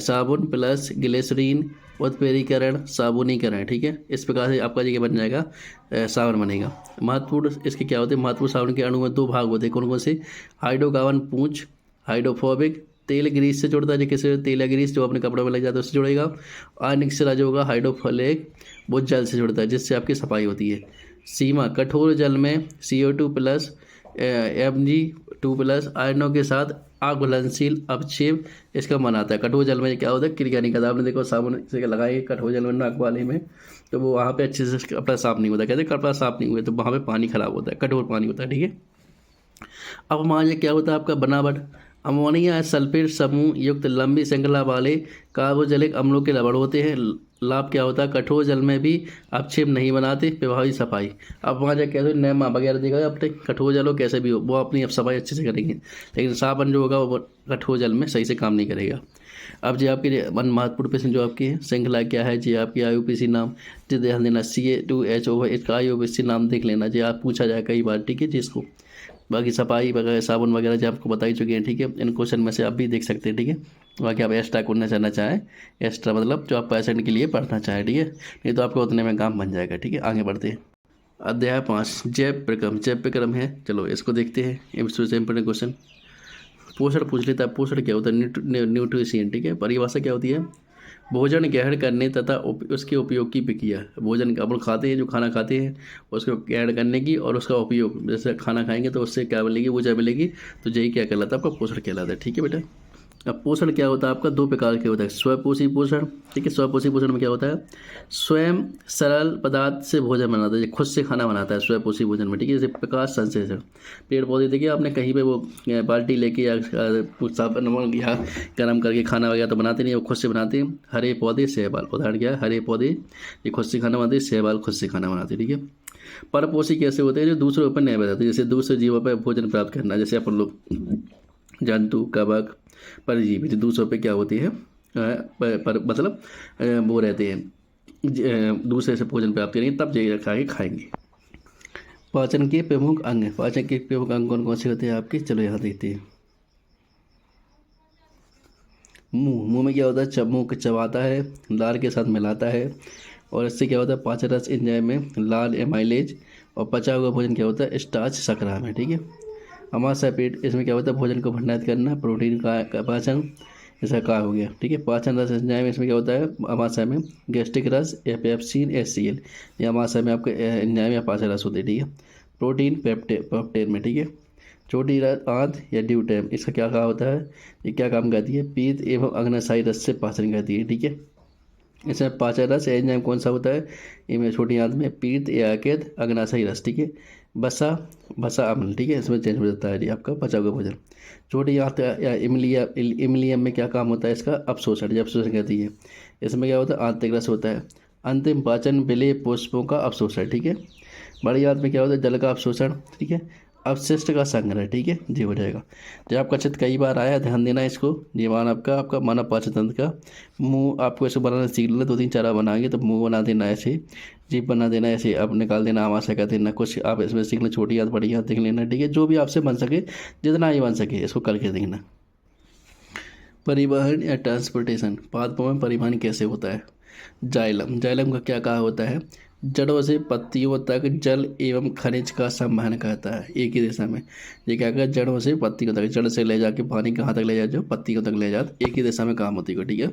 साबुन प्लस ग्लिसरीन, उत्प्रेरीकरण, साबुनीकरण। ठीक है, इस प्रकार से आपका ये बन जाएगा, साबुन बनेगा। महत्वपूर्ण इसके क्या होते हैं? महत्वपूर्ण साबुन के अणु में 2 भाग होते हैं, कौन कौन से? हाइड्रोकार्बन पूंछ, हाइड्रोफोबिक, तेल ग्रीस से जुड़ता है, जो किसी तेल या ग्रीस जो अपने कपड़ों में लग जाता है उससे जुड़ेगा। आयनिक सिरा जो होगा हाइड्रोफ्लेक, वो जल से जुड़ता है, जिससे आपकी सफाई होती है। सीमा, कठोर जल में CO2 प्लस Mg2 प्लस आयनों के साथ अघुलनशील अवक्षेप इसका मन आता है। कठोर जल में क्या होता है? क्रिया नहीं करता। आपने देखो साबुन से लगाएंगे कठोर जल में नाक वाले में, तो वो वहाँ पे अच्छे से कपड़ा साफ नहीं होता। कहते हैं कपड़ा साफ नहीं हुआ तो वहाँ पे पानी खराब होता है, कठोर पानी होता है। ठीक है, अब मान लीजिए क्या होता है आपका बनावट? अमोनिया सल्फेट समूह युक्त लंबी श्रृंखला वाले कार्बोजलिक अम्लों के लवण होते हैं। लाभ क्या होता है? कठोर जल में भी अवक्षेप नहीं बनाते, प्रभावी सफाई। अब वहाँ जाकर कैसे नैमा वगैरह देखा अपने, कठोर जल हो कैसे भी हो वो अपनी अब सफाई अच्छे से करेंगे, लेकिन साबुन जो होगा वो कठोर जल में सही से काम नहीं करेगा। अब जी आपके महत्वपूर्ण प्रश्न जो आपकी है श्रृंखला क्या है जी? आपकी IUPAC नाम जी ध्यान देना, CA2H इसका IUPAC नाम देख लेना जी, आप पूछा जाए कई बार। ठीक है जी, इसको बाकी सफाई वगैरह साबुन वगैरह जो आपको बता ही चुके हैं। ठीक है, इन क्वेश्चन में से आप भी देख सकते हैं। ठीक है, बाकी आप एक्स्ट्रा करना चाहना चाहें, एक्स्ट्रा मतलब जो आप पैसेंट के लिए पढ़ना चाहें। ठीक है, नहीं तो आपको उतने में काम बन जाएगा। ठीक है, आगे बढ़ते हैं। अध्याय 5 जैव प्रक्रम, जैव प्रक्रम है। चलो इसको देखते हैं, इससे इंपॉर्टेंट क्वेश्चन। पोषण पूछ लेता है। पोषण क्या होता है? न्यूट्रिशन, ठीक है। परिभाषा क्या होती है? भोजन ग्रहण करने तथा उसके उपयोग की प्रक्रिया। भोजन अपन खाते हैं, जो खाना खाते हैं उसको ग्रहण करने की और उसका उपयोग, जैसे खाना खाएंगे तो उससे क्या मिलेगी? ऊर्जा मिलेगी। तो यही क्या कहलाता है? आपका पोषण कहलाता है, ठीक है बेटा। अब पोषण क्या होता है आपका? दो प्रकार के होता है। स्वपोषी पोषण, ठीक है। स्वपोषी पोषण में क्या होता है? स्वयं सरल पदार्थ से भोजन बनाता है, खुद से खाना बनाता है स्वपोषी भोजन में, ठीक है। जैसे प्रकाश संश्लेषण, पेड़ पौधे देखिए आपने कहीं पे वो बाल्टी लेके या साबुन या गर्म करके खाना वगैरह तो बनाते नहीं, वो खुद से बनाते हैं। हरे पौधे शैवाल, उदाहरण क्या है? हरे पौधे ये खुद से खाना बनाते हैं, शैवाल खुद से खाना बनाते हैं, ठीक है। परपोषी कैसे होते हैं? जो दूसरों पर निर्भर रहते हैं, जैसे दूसरे जीवों पर भोजन प्राप्त करना, जैसे अपन लोग जंतु, कवक, परजीवी जो दूसरों पे क्या होती है मतलब वो रहते हैं, दूसरे से भोजन प्राप्त करेंगे तब ये खाएंगे। पाचन के प्रमुख अंग, पाचन के प्रमुख अंग कौन कौन से होते हैं आपके? चलो यहाँ देखते हैं। मुंह में क्या होता है? मुंह चबाता है, लार के साथ मिलाता है और इससे क्या होता है? पाचन रस एंजाइम में लाल एमाइलेज, और पचा हुआ भोजन क्या होता है? स्टार्च शर्करा में, ठीक है। अमाशय पेट, इसमें क्या होता है? भोजन को भंडारित करना, प्रोटीन का पाचन, इसका का हो गया, ठीक है। पाचन रस एंजाइम, इसमें क्या होता है? अमाशय में गैस्ट्रिक रस या पेप्सिन HCl, ये अमाशय में आपके एंजाइम या पाचन रस होते हैं, ठीक है। प्रोटीन पेप्टेन में, ठीक है। छोटी आंत या ड्यूटेम, इसका क्या कहा होता है? ये क्या काम करती है? पीत एवं अग्नाशयी रस से पाचन करती है, ठीक है। इसमें पाचन रस एंजाइम कौन सा होता है? इनमें छोटी आंत में पीत या अकेत अग्नाशयी रस, ठीक है। बसा अम्ल, ठीक है। इसमें चेंज हो जाता है ये आपका पचा हुआ भोजन। छोटी आंत या इमलियम में क्या काम होता है इसका? अपशोषण, जब अपशोषण कहती है। इसमें क्या होता है? आंतरिक रस होता है। अंतिम पाचन विलेय पुष्पों का अपशोषण, ठीक है। बड़ी आंत में क्या होता है? जल का अपशोषण, ठीक है। अपशिष्ट का संग्रह, ठीक है, ये हो जाएगा। जब आपका चित्र कई बार आया, ध्यान देना इसको। ये मान आपका मानव पाचन तंत्र का। मुंह आपको ऐसे बनाना सीख लेना, 2-3 चारा बनाएंगे तो मुंह बना देना ऐसे, जीभ बना देना ऐसे, अब निकाल देना, आमाशय कर देना। कुछ आप इसमें सीख लें, छोटी हाथ बड़ी हाथ देख लेना, ठीक है। जो भी आपसे बन सके, जितना ही बन सके इसको करके देखना। परिवहन या ट्रांसपोर्टेशन, पादपों में परिवहन कैसे होता है? जाइलम, जाइलम का क्या कहा होता है? जड़ों से पत्तियों तक जल एवं खनिज का संवहन करता है एक ही दिशा में। ये क्या कहता है? जड़ों से पत्तियों तक, जड़ से ले जाके पानी कहाँ तक ले जाए? पत्तियों तक ले जाते, एक ही दिशा में काम होती है, ठीक है।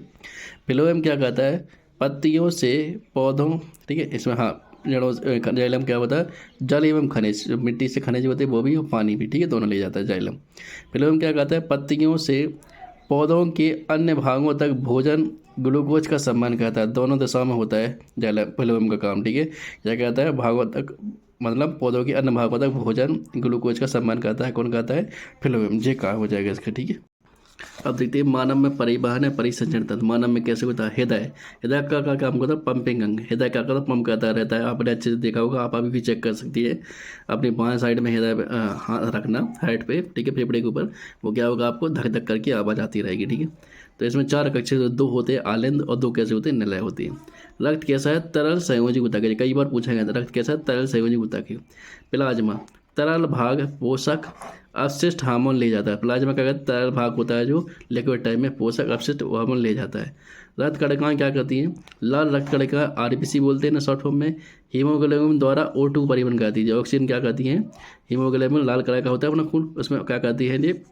फिलोएम क्या कहता है? पत्तियों से पौधों, ठीक है। इसमें हाँ, जड़ों से जाइलम क्या होता है? जल एवं खनिज, जो मिट्टी से खनिज होते हैं वो भी और पानी भी, ठीक है, दोनों ले जाता है जाइलम। फिलोएम क्या कहता है? पत्तियों से पौधों के अन्य भागों तक भोजन ग्लूकोज का सम्मान करता है, दोनों दिशाओं में होता है फिलोएम का काम, ठीक है। क्या कहता है? भागों तक, मतलब पौधों के अन्य भागों तक भोजन ग्लूकोज का सम्मान करता है, कौन कहता है? फिलोएम, ये काम हो जाएगा इसका, ठीक है। अब देखते हैं मानव में परिवहन है परिसंचरण तंत्र। मानव में कैसे होता है? हृदय, हृदय का काम करता है पंपिंग अंग। हृदय क्या करता है? पंप करता रहता है। आपने अच्छे से देखा होगा, आप अभी भी चेक कर सकती है। अपनी बाएं साइड में हृदय हाथ रखना हाइट पे, ठीक है, फेफड़े के ऊपर। वो क्या होगा? आपको धक धक करके आवाज़ आती रहेगी, ठीक है। तो इसमें 4 कक्षे, 2 होते हैं आलिंद और 2 कैसे होते हैं? निलय होती है। रक्त कैसा है? तरल संयोजी ऊतक है। कई बार पूछा गया था, रक्त कैसा है? तरल संयोजी ऊतक है। प्लाज्मा, तरल भाग पोषक अपशिष्ट हार्मोन ले जाता है। प्लाज्मा का तरल भाग होता है जो लिक्विड टाइप में पोषक अपशिष्ट हार्मोन ले जाता है। रक्त कणिकाएं क्या करती हैं? लाल रक्त कणिका RBC बोलते हैं ना शॉर्ट फॉर्म में। हीमोग्लोबिन द्वारा O2 परिवहन करती है। ऑक्सीजन क्या करती है? हीमोग्लोबिन लाल कलर का होता है अपना खून, उसमें क्या करती है? ये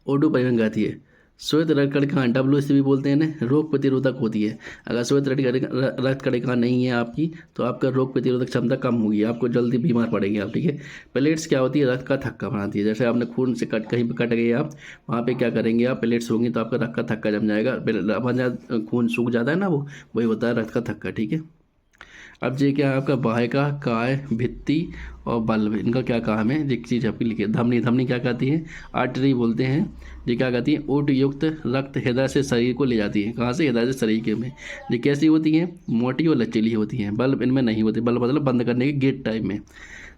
O2 परिवहन करती है। श्वेत रक्त कणिका WBC भी बोलते हैं ना, रोग प्रतिरोधक होती है। अगर श्वेत रक्त कणिका नहीं है आपकी तो आपका रोग प्रतिरोधक क्षमता कम होगी, आपको जल्दी बीमार पड़ेंगे आप, ठीक है। प्लेट्स क्या होती है? रक्त का थक्का बनाती है। जैसे आपने खून से कहीं पर कट गए आप, वहाँ पे क्या करेंगे आप? प्लेट्स होंगी तो आपका रक्त का थक्का जम जाएगा, खून सूख जाता है ना, वो वही होता है रक्त का थक्का, ठीक है। अब ये क्या है आपका? बाह्यका, काय, भित्ति और बल्ब, इनका क्या काम है? एक चीज़ आपकी लिखी है। धमनी, धमनी क्या कहती है? आर्टरी बोलते हैं। ये क्या कहती है? ओट युक्त रक्त हृदय से शरीर को ले जाती है। कहाँ से? हृदय से शरीर के में। ये कैसी होती हैं? मोटी और लचीली होती हैं। बल्ब इनमें नहीं होती। बल्ब मतलब बंद करने के गेट टाइप में।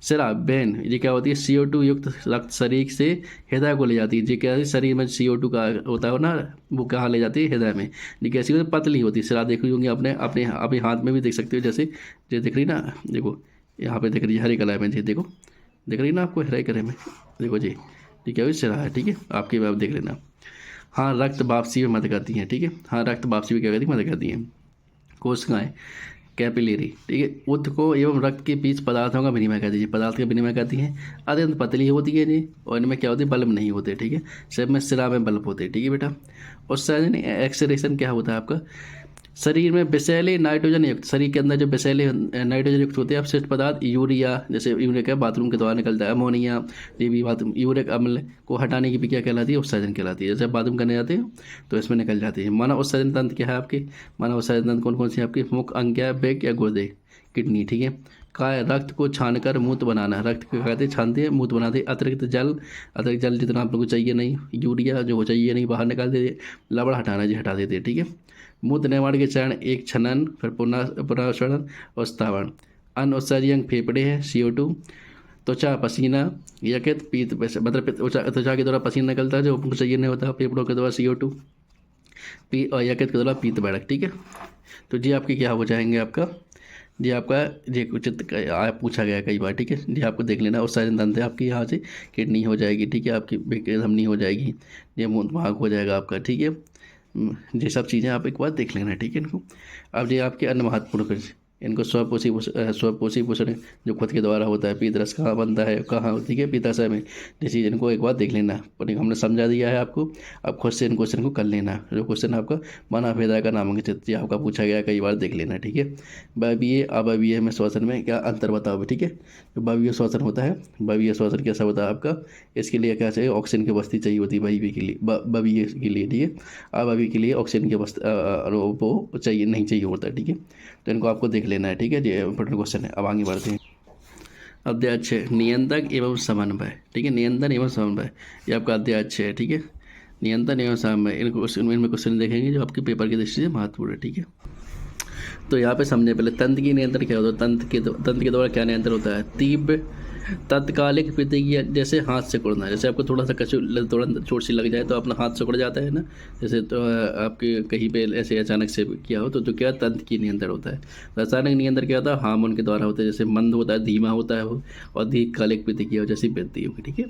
शराब, वेन, ये क्या होती है? CO2 युक्त रक्त शरीर से हृदय को ले जाती है। ये क्या है? शरीर में CO2 का होता है ना, वो कहाँ ले जाती है? हृदय में। ये कैसी होती है? पतली होती है। शराब देख रही होंगी अपने अपने अभी हाथ में भी देख सकते हो, जैसे ये दिख रही ना, देखो यहाँ पे दिख रही है हरे कलर में, जी देखो दिख रही ना आपको हरे कलर में, देखो जी, ठीक है, शराब है, ठीक है, आपकी बात देख लेना। हाँ, रक्त वापसी में मदद करती हैं, ठीक है। हाँ, रक्त वापसी में क्या करती है? मदद करती हैं। कोशिकाएँ, कैपिलरी, ठीक है। ऊतकों एवं रक्त के बीच पदार्थों का विनिमय करती है, पदार्थ का विनिमय करती हैं। अत्यंत पतली होती है जी, और इनमें क्या होती है, बल्ब नहीं होते, ठीक है। सिर में सिरा में बल्ब होते हैं, ठीक है बेटा। उत्सर्जन एक्सरेशन क्या होता है आपका, शरीर में विषैले नाइट्रोजन युक्त, शरीर के अंदर जो विषैले नाइट्रोजन युक्त होते हैं अपशिष्ट पदार्थ, यूरिया, जैसे यूरिया क्या बाथरूम के द्वारा निकलता है, अमोनिया, ये भी बाथरूम यूरिक अम्ल को हटाने की भी क्या कहलाती है, उत्सर्जन कहलाती है। जैसे आप बाथरूम करने जाते हैं तो इसमें निकल जाती है। मानव उत्सर्जन तंत्र क्या है आपके, मानव उत्सर्जन तंत्र कौन कौन सी आपकी, मुख्य अंग क्या है, बेग या गुर्दे, किडनी, ठीक है। काय रक्त को छानकर मूत्र बनाना, रक्त को कहते हैं छानते हैं मूत्र बनाते हैं। अतिरिक्त जल जितना आप लोग को चाहिए नहीं, यूरिया जो चाहिए नहीं बाहर निकाल देते, लवण हटाना जी हटा देते हैं, ठीक है। मूत्र निर्माण के चरण एक छनन, फिर पुनर्षणन और स्थावरण। अन्य उत्सर्जी अंग फेफड़े हैं, CO2, त्वचा पसीना, यकृत पीत, मतलब त्वचा के द्वारा पसीना निकलता है जो हमको चाहिए नहीं होता, फेफड़ों के द्वारा CO2 पी और यकृत के द्वारा पीत बैठक, ठीक है। तो जी आपके क्या हो जाएंगे आपका, जी आपका जी उचित पूछा गया कई बार, ठीक है जी। आपको देख लेना उत्सर्जन तंत्र आपकी यहाँ से किडनी हो जाएगी, ठीक है, आपकी धमनी हो जाएगी, ये भाग हो जाएगा आपका, ठीक है। ये सब चीज़ें आप एक बार देख लेना, ठीक है इनको। अब ये आपके अन्य महत्वपूर्ण कुछ, इनको स्वपोषी पोषण जो खुद के द्वारा होता है, पीत रस कहाँ बनता है, कहाँ, ठीक है, पित्ताशय में, ये चीज़ इनको एक बार देख लेना। पर हमने समझा दिया है आपको, अब खुद से इन क्वेश्चन को कर लेना। जो क्वेश्चन आपका मानव भेदा का नामांकित चित्र आपका पूछा गया कई बार, देख लेना, ठीक है। वायवीय अवायवीय में श्वसन में क्या अंतर बताओ, ठीक है। जो वायवीय श्वसन होता है, वायवीय श्वसन कैसा होता है आपका, इसके लिए क्या चाहिए, ऑक्सीजन की बस्ती चाहिए होती है वायवीय के लिए, वायवीय के लिए, ठीक है। अवायवीय के लिए ऑक्सीजन की बस्ती वो चाहिए नहीं चाहिए होता है, ठीक है। तो इनको आपको देख लेना है, ठीक है। ये इंपॉर्टेंट क्वेश्चन है। अब आगे बढ़ते हैं। अध्याय 6 नियंत्रक एवं समन्वय, ठीक है। नियंत्रण एवं समन्वय ये आपका अध्याय 6 है, ठीक है। नियंत्रण एवं समन्वय इनमें क्वेश्चन देखेंगे जो आपके पेपर की दृष्टि से महत्वपूर्ण है, ठीक है। तो यहाँ पे समझे पहले तंत्र की नियंत्रण क्या होता है, तंत्र के द्वारा क्या नियंत्रण होता है, तीव्र तत्कालिक प्रतिक्रिया, जैसे हाथ से कुड़ना, जैसे आपको थोड़ा सा थोड़ा चोट सी लग जाए तो अपना हाथ सिकुड़ जाता है ना, जैसे तो आपके कहीं पे ऐसे अचानक से किया हो तो क्या तंत्र की नियंत्रण होता है। रासायनिक नियंत्रण क्या होता है, हार्मोन के द्वारा होता है, जैसे मंद होता है, धीमा होता है वो, और दीर्घकालिक प्रतिक्रिया जैसी वृद्धि होगी, ठीक है।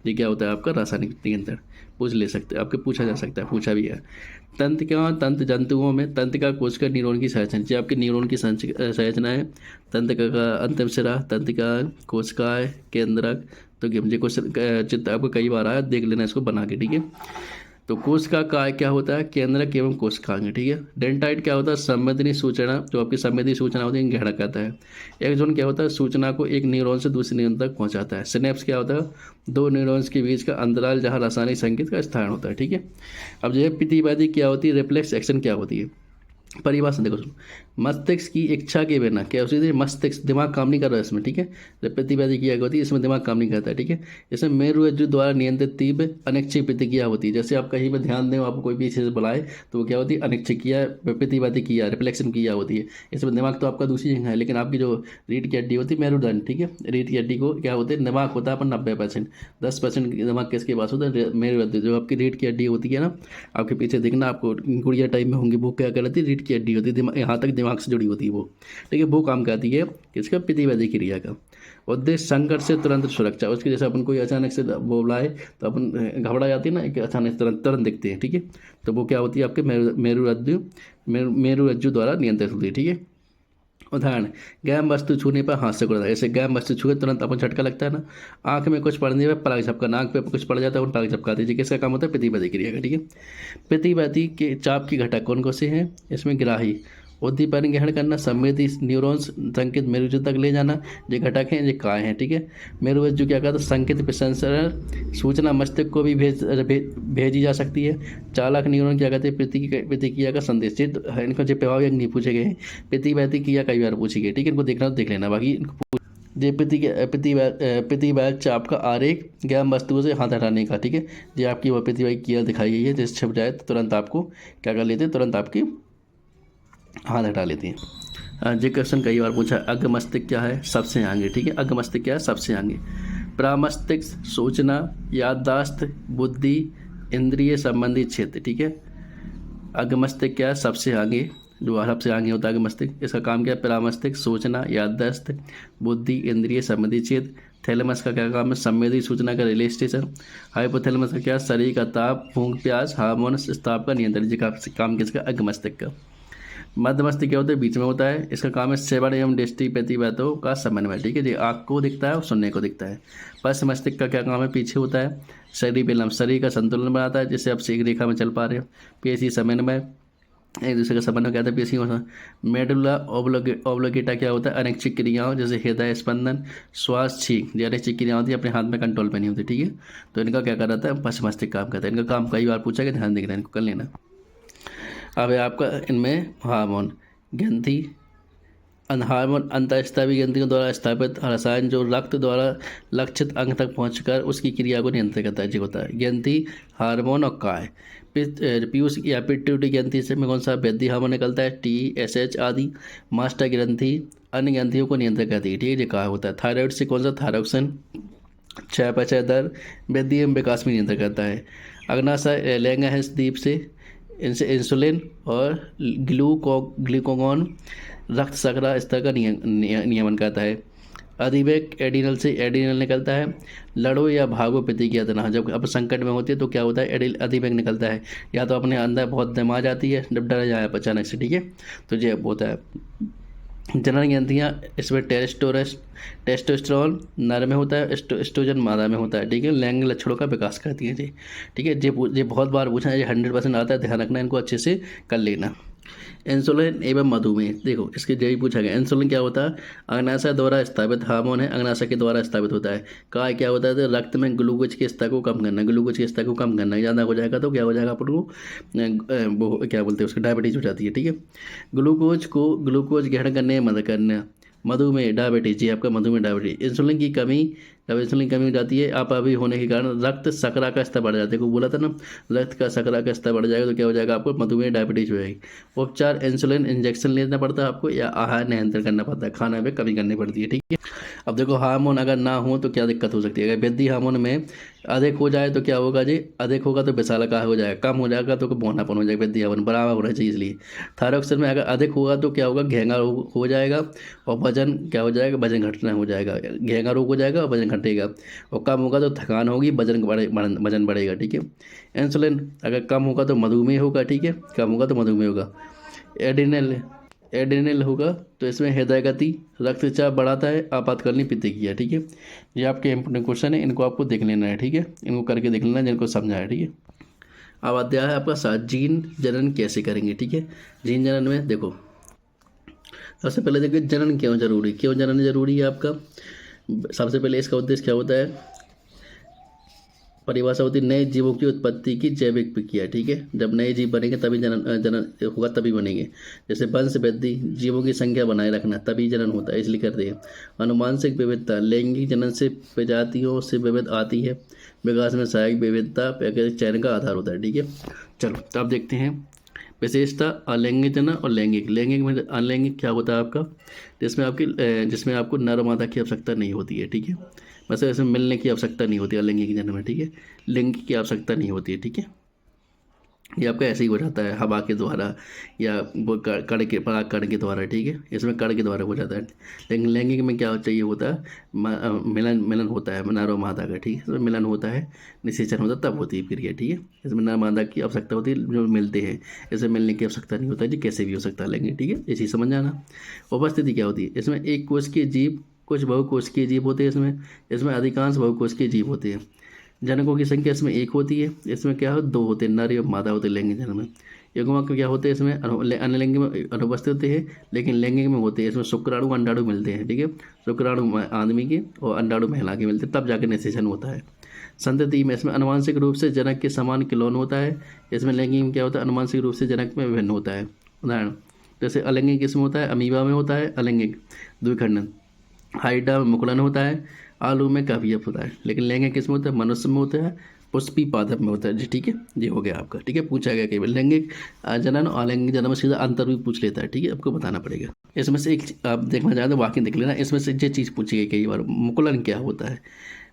ये क्या होता है आपका रासायनिक नियंत्रण, पूछ ले सकते हैं, आपके पूछा जा सकता है, पूछा भी है। तंत्र क्या, तंत्र जंतुओं में तंत्र का कोशिका न्यूरॉन की संरचना, जो आपके न्यूरॉन की संरचना है। तंत्र का अंतिम सिरा, तंत्र का कोशिका केंद्रक, तो मुझे क्वेश्चन चित्र आपको कई बार आया, देख लेना इसको बना के, ठीक है। तो कोशिका काय क्या होता है, केंद्रक एवं कोशिकांग, ठीक है। डेंटाइट क्या होता है, संवेदनीय सूचना, जो आपकी संवेदनीय सूचना होती है घेरा कहता है। एक्सोन क्या होता है, सूचना को एक न्यूरॉन से दूसरे न्यूरॉन तक पहुंचाता है। सिनेप्स क्या होता है, दो न्यूरॉन्स के बीच का अंतराल जहां रासायनिक संकेत का स्थान होता है, ठीक है। अब जो है प्रतिवादी क्या होती है, रिफ्लेक्स एक्शन क्या होती है, परिभाषा देखो सुनो। मस्तिष्क की इच्छा के बिना क्या होती है, मस्तिष्क दिमाग काम नहीं कर रहा है इसमें, ठीक है। प्रतिवादी क्रिया होती है, इसमें दिमाग काम नहीं करता है, ठीक है। इसमें मेरुरज्जु द्वारा नियंत्रित तीव्र अनिच्छिक प्रतिक्रिया होती है। जैसे आप कहीं पर ध्यान दें, आपको कोई भी चीज़ बुलाए तो वो क्या होती है, अनिच्छिक क्रिया, प्रतिवादी क्रिया, रिफ्लेक्शन क्रिया होती है। इसमें दिमाग तो आपका दूसरी जगह है, लेकिन आपकी जो रीढ़ की हड्डी होती है मेरुदंड, ठीक है। रीढ़ की हड्डी को क्या होते हैं, दिमाग होता है अपन 90%, 10% दिमाग किसके पास होता है, मेरुरज्जु। जो आपकी रीढ़ की हड्डी होती है ना, आपके पीछे देखना, आपको गुड़िया टाइप में होंगी, वो क्या कहलाती है, रीढ़ की हड्डी होती है, यहाँ तक दिमाग से जुड़ी होती है वो, ठीक है। वो काम करती है किसका, प्रतिवादी क्रिया का। उद्देश्य संकट से तुरंत सुरक्षा, उसके जैसे अपन कोई अचानक से वो बुलाए तो अपन घबरा जाती है ना, कि अचानक तुरंत दिखते हैं, ठीक है। तो वो क्या होती है आपके मेरुरज्जु द्वारा नियंत्रित होती है, ठीक है। उदाहरण, गैम वस्तु छूने पर हाथ से कुड़ना, ऐसे गैम वस्तु छूए तुरंत अपन झटका लगता है ना। आंख में कुछ पड़ने पर पलक झपका, नाक पे कुछ पड़ जाता है और पलक झपका दीजिए, किसका काम होता है, प्रतिवादी क्रिया का, ठीक है। प्रतिवादी के चाप की घटक कौन कौन से हैं, इसमें ग्राही, उद्दीपन ग्रहण करना, संवेदी न्यूरॉन्स संकेत मेरुरज्जु तक ले जाना, ये घटक हैं, ये काय हैं, ठीक है। मेरुरज्जु क्या कहता है, संकेत प्रसंस्करण, सूचना मस्तिष्क को भी भेजी जा सकती है। चालक न्यूरॉन क्या कहते हैं, प्रतिक्रिया का संदेश, इनको जो प्रभाव नहीं पूछे गए हैं, प्रतिवादी क्रिया कई बार पूछी गई, ठीक है। इनको देखना तो देख लेना, बाकी इनको ये प्रतिवाद चाप का आरेख, गैम वस्तुओं से हाथ हटाने का, ठीक है। ये आपकी वह प्रतिवादी क्रिया दिखाई गई है, जैसे छिप जाए तो तुरंत आपको क्या कर लेते हैं, तुरंत आपकी हाथ हटा लेती हैं। ये क्वेश्चन कई बार पूछा, अग्र मस्तिष्क क्या है, सबसे आगे, ठीक है। अग्र मस्तिष्क क्या है, सबसे आगे। प्रामस्तिष्क सूचना, याददाश्त, बुद्धि, इंद्रिय संबंधी क्षेत्र, ठीक है। अग्र मस्तिष्क क्या है, सबसे आगे, जो सबसे आगे होता है अग्र मस्तिष्क, इसका काम क्या है, प्रामस्तिष्क सूचना, याददाश्त, बुद्धि, इंद्रिय संबंधी क्षेत्र। थैलेमस का क्या काम है, संवेदी सूचना का रिले स्टेशन। हाइपोथैलेमस का क्या, शरीर का ताप, भूख प्यास, हार्मोन स्राव का नियंत्रण, जी का काम किसका, अग्र मस्तिष्क का। मध्यमस्थ क्या होता है, बीच में होता है। इसका काम है श्रवण एवं दृष्टि प्रतिबातों का समन्वय, ठीक है जी। आँख को दिखता है और सुनने को दिखता है। पश्च मस्तिष्क का क्या काम है, पीछे होता है। शरीर पेलम, शरीर का संतुलन बनाता है, जिससे आप एक रेखा में चल पा रहे हो। पेशी समन्वय, एक दूसरे का समन्वय क्या था, पेशियों का। मेडुला ओब्लोगेटा क्या होता है, अनैच्छिक क्रियाओं जैसे हृदय स्पंदन, श्वास, छींक, ये अनैच्छिक क्रियाएं होती है, अपने हाथ में कंट्रोल पे नहीं होती, ठीक है। तो इनका क्या कर रहा था, पश्च मस्तिष्क काम करता है। इनका काम कई बार पूछा गया, ध्यान देना, इनको कर लेना। अब है आपका इनमें हार्मोन, ग्रंथि, हार्मोन अंतःस्रावी ग्रंथियों द्वारा स्थापित रसायन जो रक्त द्वारा लक्षित अंग तक पहुंचकर उसकी क्रिया को नियंत्रित करता है, जी होता है ग्रंथि, हार्मोन और काय। पीयूष या पिट्यूटरी ग्रंथि से में कौन सा वृद्धि हार्मोन निकलता है, TSH आदि। मास्टर ग्रंथि अन्य ग्रंथियों को नियंत्रित करती है, ठीक है, ये काय होता है। थायराइड से कौन सा, थायरोक्सिन चयापचय दर, वृद्धि एवं विकास में नियंत्रण करता है। अग्नाशय लैंगिक से इनसे इंसुलिन और ग्लूकागॉन रक्त शर्करा स्तर का नियमन करता है। अधिवेग एडिनल से एडिनल निकलता है। लड़ो या भागो प्रतिक्रिया देना, जब अब संकट में होती है तो क्या होता है, अधिवेग निकलता है। या तो अपने अंदर बहुत दम आ जाती है, जब डर जाए अचानक से, ठीक है, तो ये होता है। जनन ग्रंथियाँ, इसमें टेस्टोस्टेरोन नर में होता है, एस्ट्रोजन मादा में होता है, ठीक है। लैंगिक लक्षणों का विकास करती है जी, ठीक है। ये बहुत बार पूछा है, ये 100% आता है, ध्यान रखना, इनको अच्छे से कर लेना। इंसुलिन एवं मधुमेह, देखो इसके यही पूछा गया। इंसुलिन क्या होता है, अग्नाशय द्वारा स्थापित हार्मोन है, अग्नाशय के द्वारा स्थापित होता है। काय क्या होता है, तो रक्त में ग्लूकोज के स्तर को कम करना, ग्लूकोज के स्तर को कम करना। ज़्यादा हो जाएगा तो क्या हो जाएगा, अपन को वो क्या बोलते हैं उसको, डायबिटीज हो जाती है, ठीक है। ग्लूकोज ग्रहण करने में मदद करना। मधुमेह डायबिटीज, जी आपका मधुमेह डायबिटीज। इंसुलिन की कमी, जब इंसुलिन कमी हो जाती है अभावी होने के कारण रक्त शर्करा का स्तर बढ़ जाता है, को बोला था ना, रक्त का शर्करा का स्तर बढ़ जाएगा तो क्या हो जाएगा, आपको मधुमेह डायबिटीज हो जाएगी। उपचार, इंसुलिन इंजेक्शन लेना पड़ता है आपको, या आहार नियंत्रण करना पड़ता है, खाना में कमी करनी पड़ती है, ठीक है। अब देखो हार्मोन अगर ना हो तो क्या दिक्कत हो सकती है। अगर वृद्धि हार्मोन में अधिक हो जाए तो क्या होगा जी, अधिक होगा तो विशालकाय हो जाएगा, कम हो जाएगा तो बौनापन हो जाएगा, वृद्धि हार्मोन बराबर होना चाहिए इसलिए। थायरॉक्सिन में अगर अधिक होगा तो क्या होगा, घेंगा रोग हो जाएगा और वजन क्या हो जाएगा, वजन घटना हो जाएगा, घेंगा रोग हो जाएगा और वजन घटेगा। और कम होगा तो थकान होगी, वजन बढ़ेगा, ठीक है। इंसुलिन अगर कम होगा तो मधुमेह होगा, ठीक है, कम होगा तो मधुमेह होगा। एड्रेनल होगा तो इसमें हृदय गति, रक्तचाप बढ़ाता है, आपातकालीन प्रतिक्रिया, ठीक है। ये आपके इंपोर्टेंट क्वेश्चन है, इनको आपको देख लेना है, ठीक है, इनको करके देख लेना जिनको समझा है, ठीक है। अब अध्याय है आपका 7, जीन जनन कैसे करेंगे, ठीक है। जीन जनन में देखो सबसे पहले देखिए जनन क्यों जनन जरूरी है आपका। सबसे पहले इसका उद्देश्य क्या होता है, परिभाषा होती है नए जीवों की उत्पत्ति की जैविक प्रक्रिया, ठीक है। जब नए जीव बनेंगे तभी जनन होगा, तभी बनेंगे। जैसे वंश वृद्धि, जीवों की संख्या बनाए रखना, तभी जनन होता है, इसलिए करते हैं। अनुवांशिक विविधता, लैंगिक जनन से प्रजातियों से विविध आती है। विकास में सहायक विविधता चयन का आधार होता है, ठीक है। चलो तो आप देखते हैं विशेषता, अलैंगिक जनन और लैंगिक। लैंगिक में अलैंगिक क्या होता है आपका, जिसमें आपको नर मादा की आवश्यकता नहीं होती है, ठीक है। वैसे इसमें मिलने की आवश्यकता नहीं होती अलैंगिक जनन में, ठीक है। लिंग की आवश्यकता नहीं होती है, ठीक है। ये आपका ऐसे ही हो जाता है हवा के द्वारा या वो कण के पराग कण के द्वारा, ठीक है, इसमें कण के द्वारा हो जाता है। लेकिन लैंगिक में क्या चाहिए होता है, मिलन होता है नर और मादा का, ठीक है, इसमें मिलन होता है, निषेचन होता है, तब होती है क्रिया, ठीक है। इसमें नर मादा की आवश्यकता होती है जो मिलते हैं, इसमें मिलने की आवश्यकता नहीं होता है जी, कैसे भी हो सकता है लैंगिक, ठीक है, ये चीज़ समझ जाना। उपस्थिति क्या होती है, इसमें एक कोश के जीव, कुछ बहुकोशिकीय जीव होते हैं, इसमें अधिकांश बहुकोशिकीय जीव होते हैं। जनकों की संख्या इसमें एक होती है, इसमें क्या हो, 2 होते हैं, नर एवं मादा होते हैं लैंगिक जनन में। युग्मक क्या होते हैं, इसमें अनलैंगिक में अनुपस्थित होते हैं, लेकिन लैंगिक में होते हैं। इसमें शुक्राणु अंडाणु मिलते हैं, ठीक है, शुक्राणु आदमी के और अंडाणु महिला के मिलते हैं, तब जाकर निषेचन होता है। संतति में इसमें अनुवांशिक रूप से जनक के समान क्लोन होता है। इसमें लैंगिक में क्या होता है, अनुवांशिक रूप से जनक में विभिन्न होता है। उदाहरण जैसे अलैंगिक किस्म होता है, अमीबा में होता है अलैंगिक द्विखंडन, हाइड्रा में मुकुलन होता है, आलू में काफियत होता है। लेकिन लैंगिक किस्म होता है, मनुष्य में होता है, पुष्पी पादप में होता है जी, ठीक है, ये हो गया आपका, ठीक है। पूछा गया कई बार लैंगिक जनन और अलैंगिक जनन में सीधा अंतर भी पूछ लेता है, ठीक है, आपको बताना पड़ेगा। इसमें से एक आप देखना चाहें तो वाक्य देख लेना, इसमें से ये चीज़ पूछी गई कई बार, मुकुलन क्या होता है।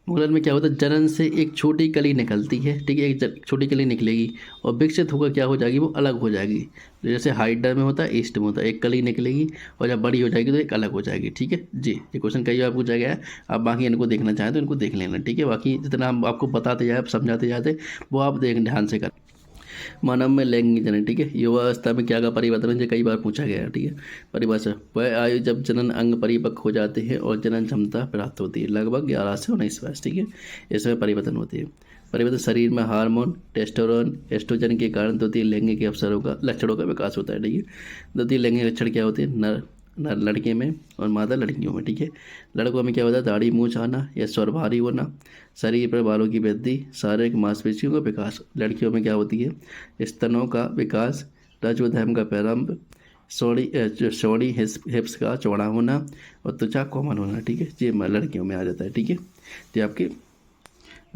मुकुलन में क्या होता है, जनन से एक छोटी कली निकलती है, ठीक है, एक छोटी कली निकलेगी और विकसित होकर क्या हो जाएगी, वो अलग हो जाएगी। जैसे हाइड्रा में होता है, ईस्ट में होता है, एक कली निकलेगी और जब बड़ी हो जाएगी तो एक अलग हो जाएगी, ठीक है जी। ये क्वेश्चन कई बार पूछा गया है, आप बाकी इनको देखना चाहें तो इनको देख लेना, ठीक है। बाकी जितना हम आपको बताते जाए, समझाते जाते वो आप देख ध्यान से कर। मानव में लैंगिक जनन, ठीक है, युवावस्था में क्या का परिवर्तन है, कई बार पूछा गया है, ठीक है। परिभाषा, वह आयु जब जनन अंग परिपक्व हो जाते हैं और जनन क्षमता प्राप्त होती है, लगभग 11 से 19 वर्ष, ठीक है, इसमें परिवर्तन होती है। परिवर्तन शरीर में हार्मोन टेस्टोस्टेरोन एस्ट्रोजन के कारण द्वितीय लैंगिक अवसरों का लक्षणों का विकास होता है, ठीक है। द्वितीय लैंगिक लक्षण क्या होते हैं, नर लड़के में और मादा लड़कियों में, ठीक है। लड़कों में क्या होता है, दाढ़ी मूंछ आना या स्वर भारी होना, शरीर पर बालों की वृद्धि, शारीरिक मांसपेशियों का विकास। लड़कियों में क्या होती है, स्तनों का विकास, रजोधर्म का प्रारंभ, सोड़ी हिप्स का चौड़ा होना और त्वचा कोमल होना, ठीक है, ये लड़कियों में आ जाता है, ठीक है। तो आपके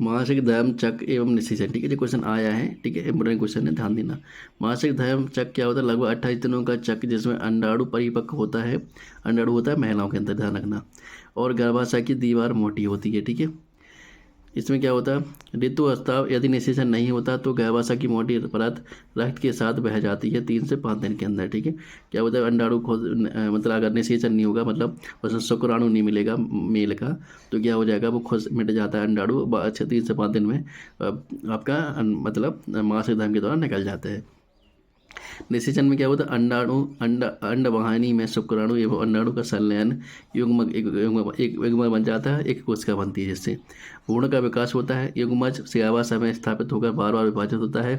मासिक धर्म चक्र एवं निषेचन, ठीक है, जो क्वेश्चन आया है, ठीक है, इंपोर्टेंट क्वेश्चन है, ध्यान देना। मासिक धर्म चक्र क्या होता है, लगभग 28 दिनों का चक्र जिसमें अंडाणु परिपक्व होता है, अंडाणु होता है महिलाओं के अंदर, ध्यान रखना, और गर्भाशय की दीवार मोटी होती है, ठीक है। इसमें क्या होता है, ऋतुस्राव यदि निषेचन नहीं होता तो गर्भाशय की मोटी परत रक्त के साथ बह जाती है 3 से 5 दिन के अंदर, ठीक है। क्या होता है, अंडाणु खुद मतलब अगर निषेचन नहीं होगा, मतलब उसमें शुक्राणु नहीं मिलेगा मेल का, तो क्या हो जाएगा, वो खुद मिट जाता है अंडाणु, 3 से 5 दिन में आपका मतलब मासिक धर्म के दौरान निकल जाता है। निषेचन में क्या होता है, अंडवाहिनी में शुक्राणु एवं अंडाणु का संलयन एक युग्मक बन जाता है, एक कोशिका बनती है, जिससे भ्रूण का विकास होता है। युग्मज गर्भाशय में स्थापित होकर बार बार विभाजित होता है।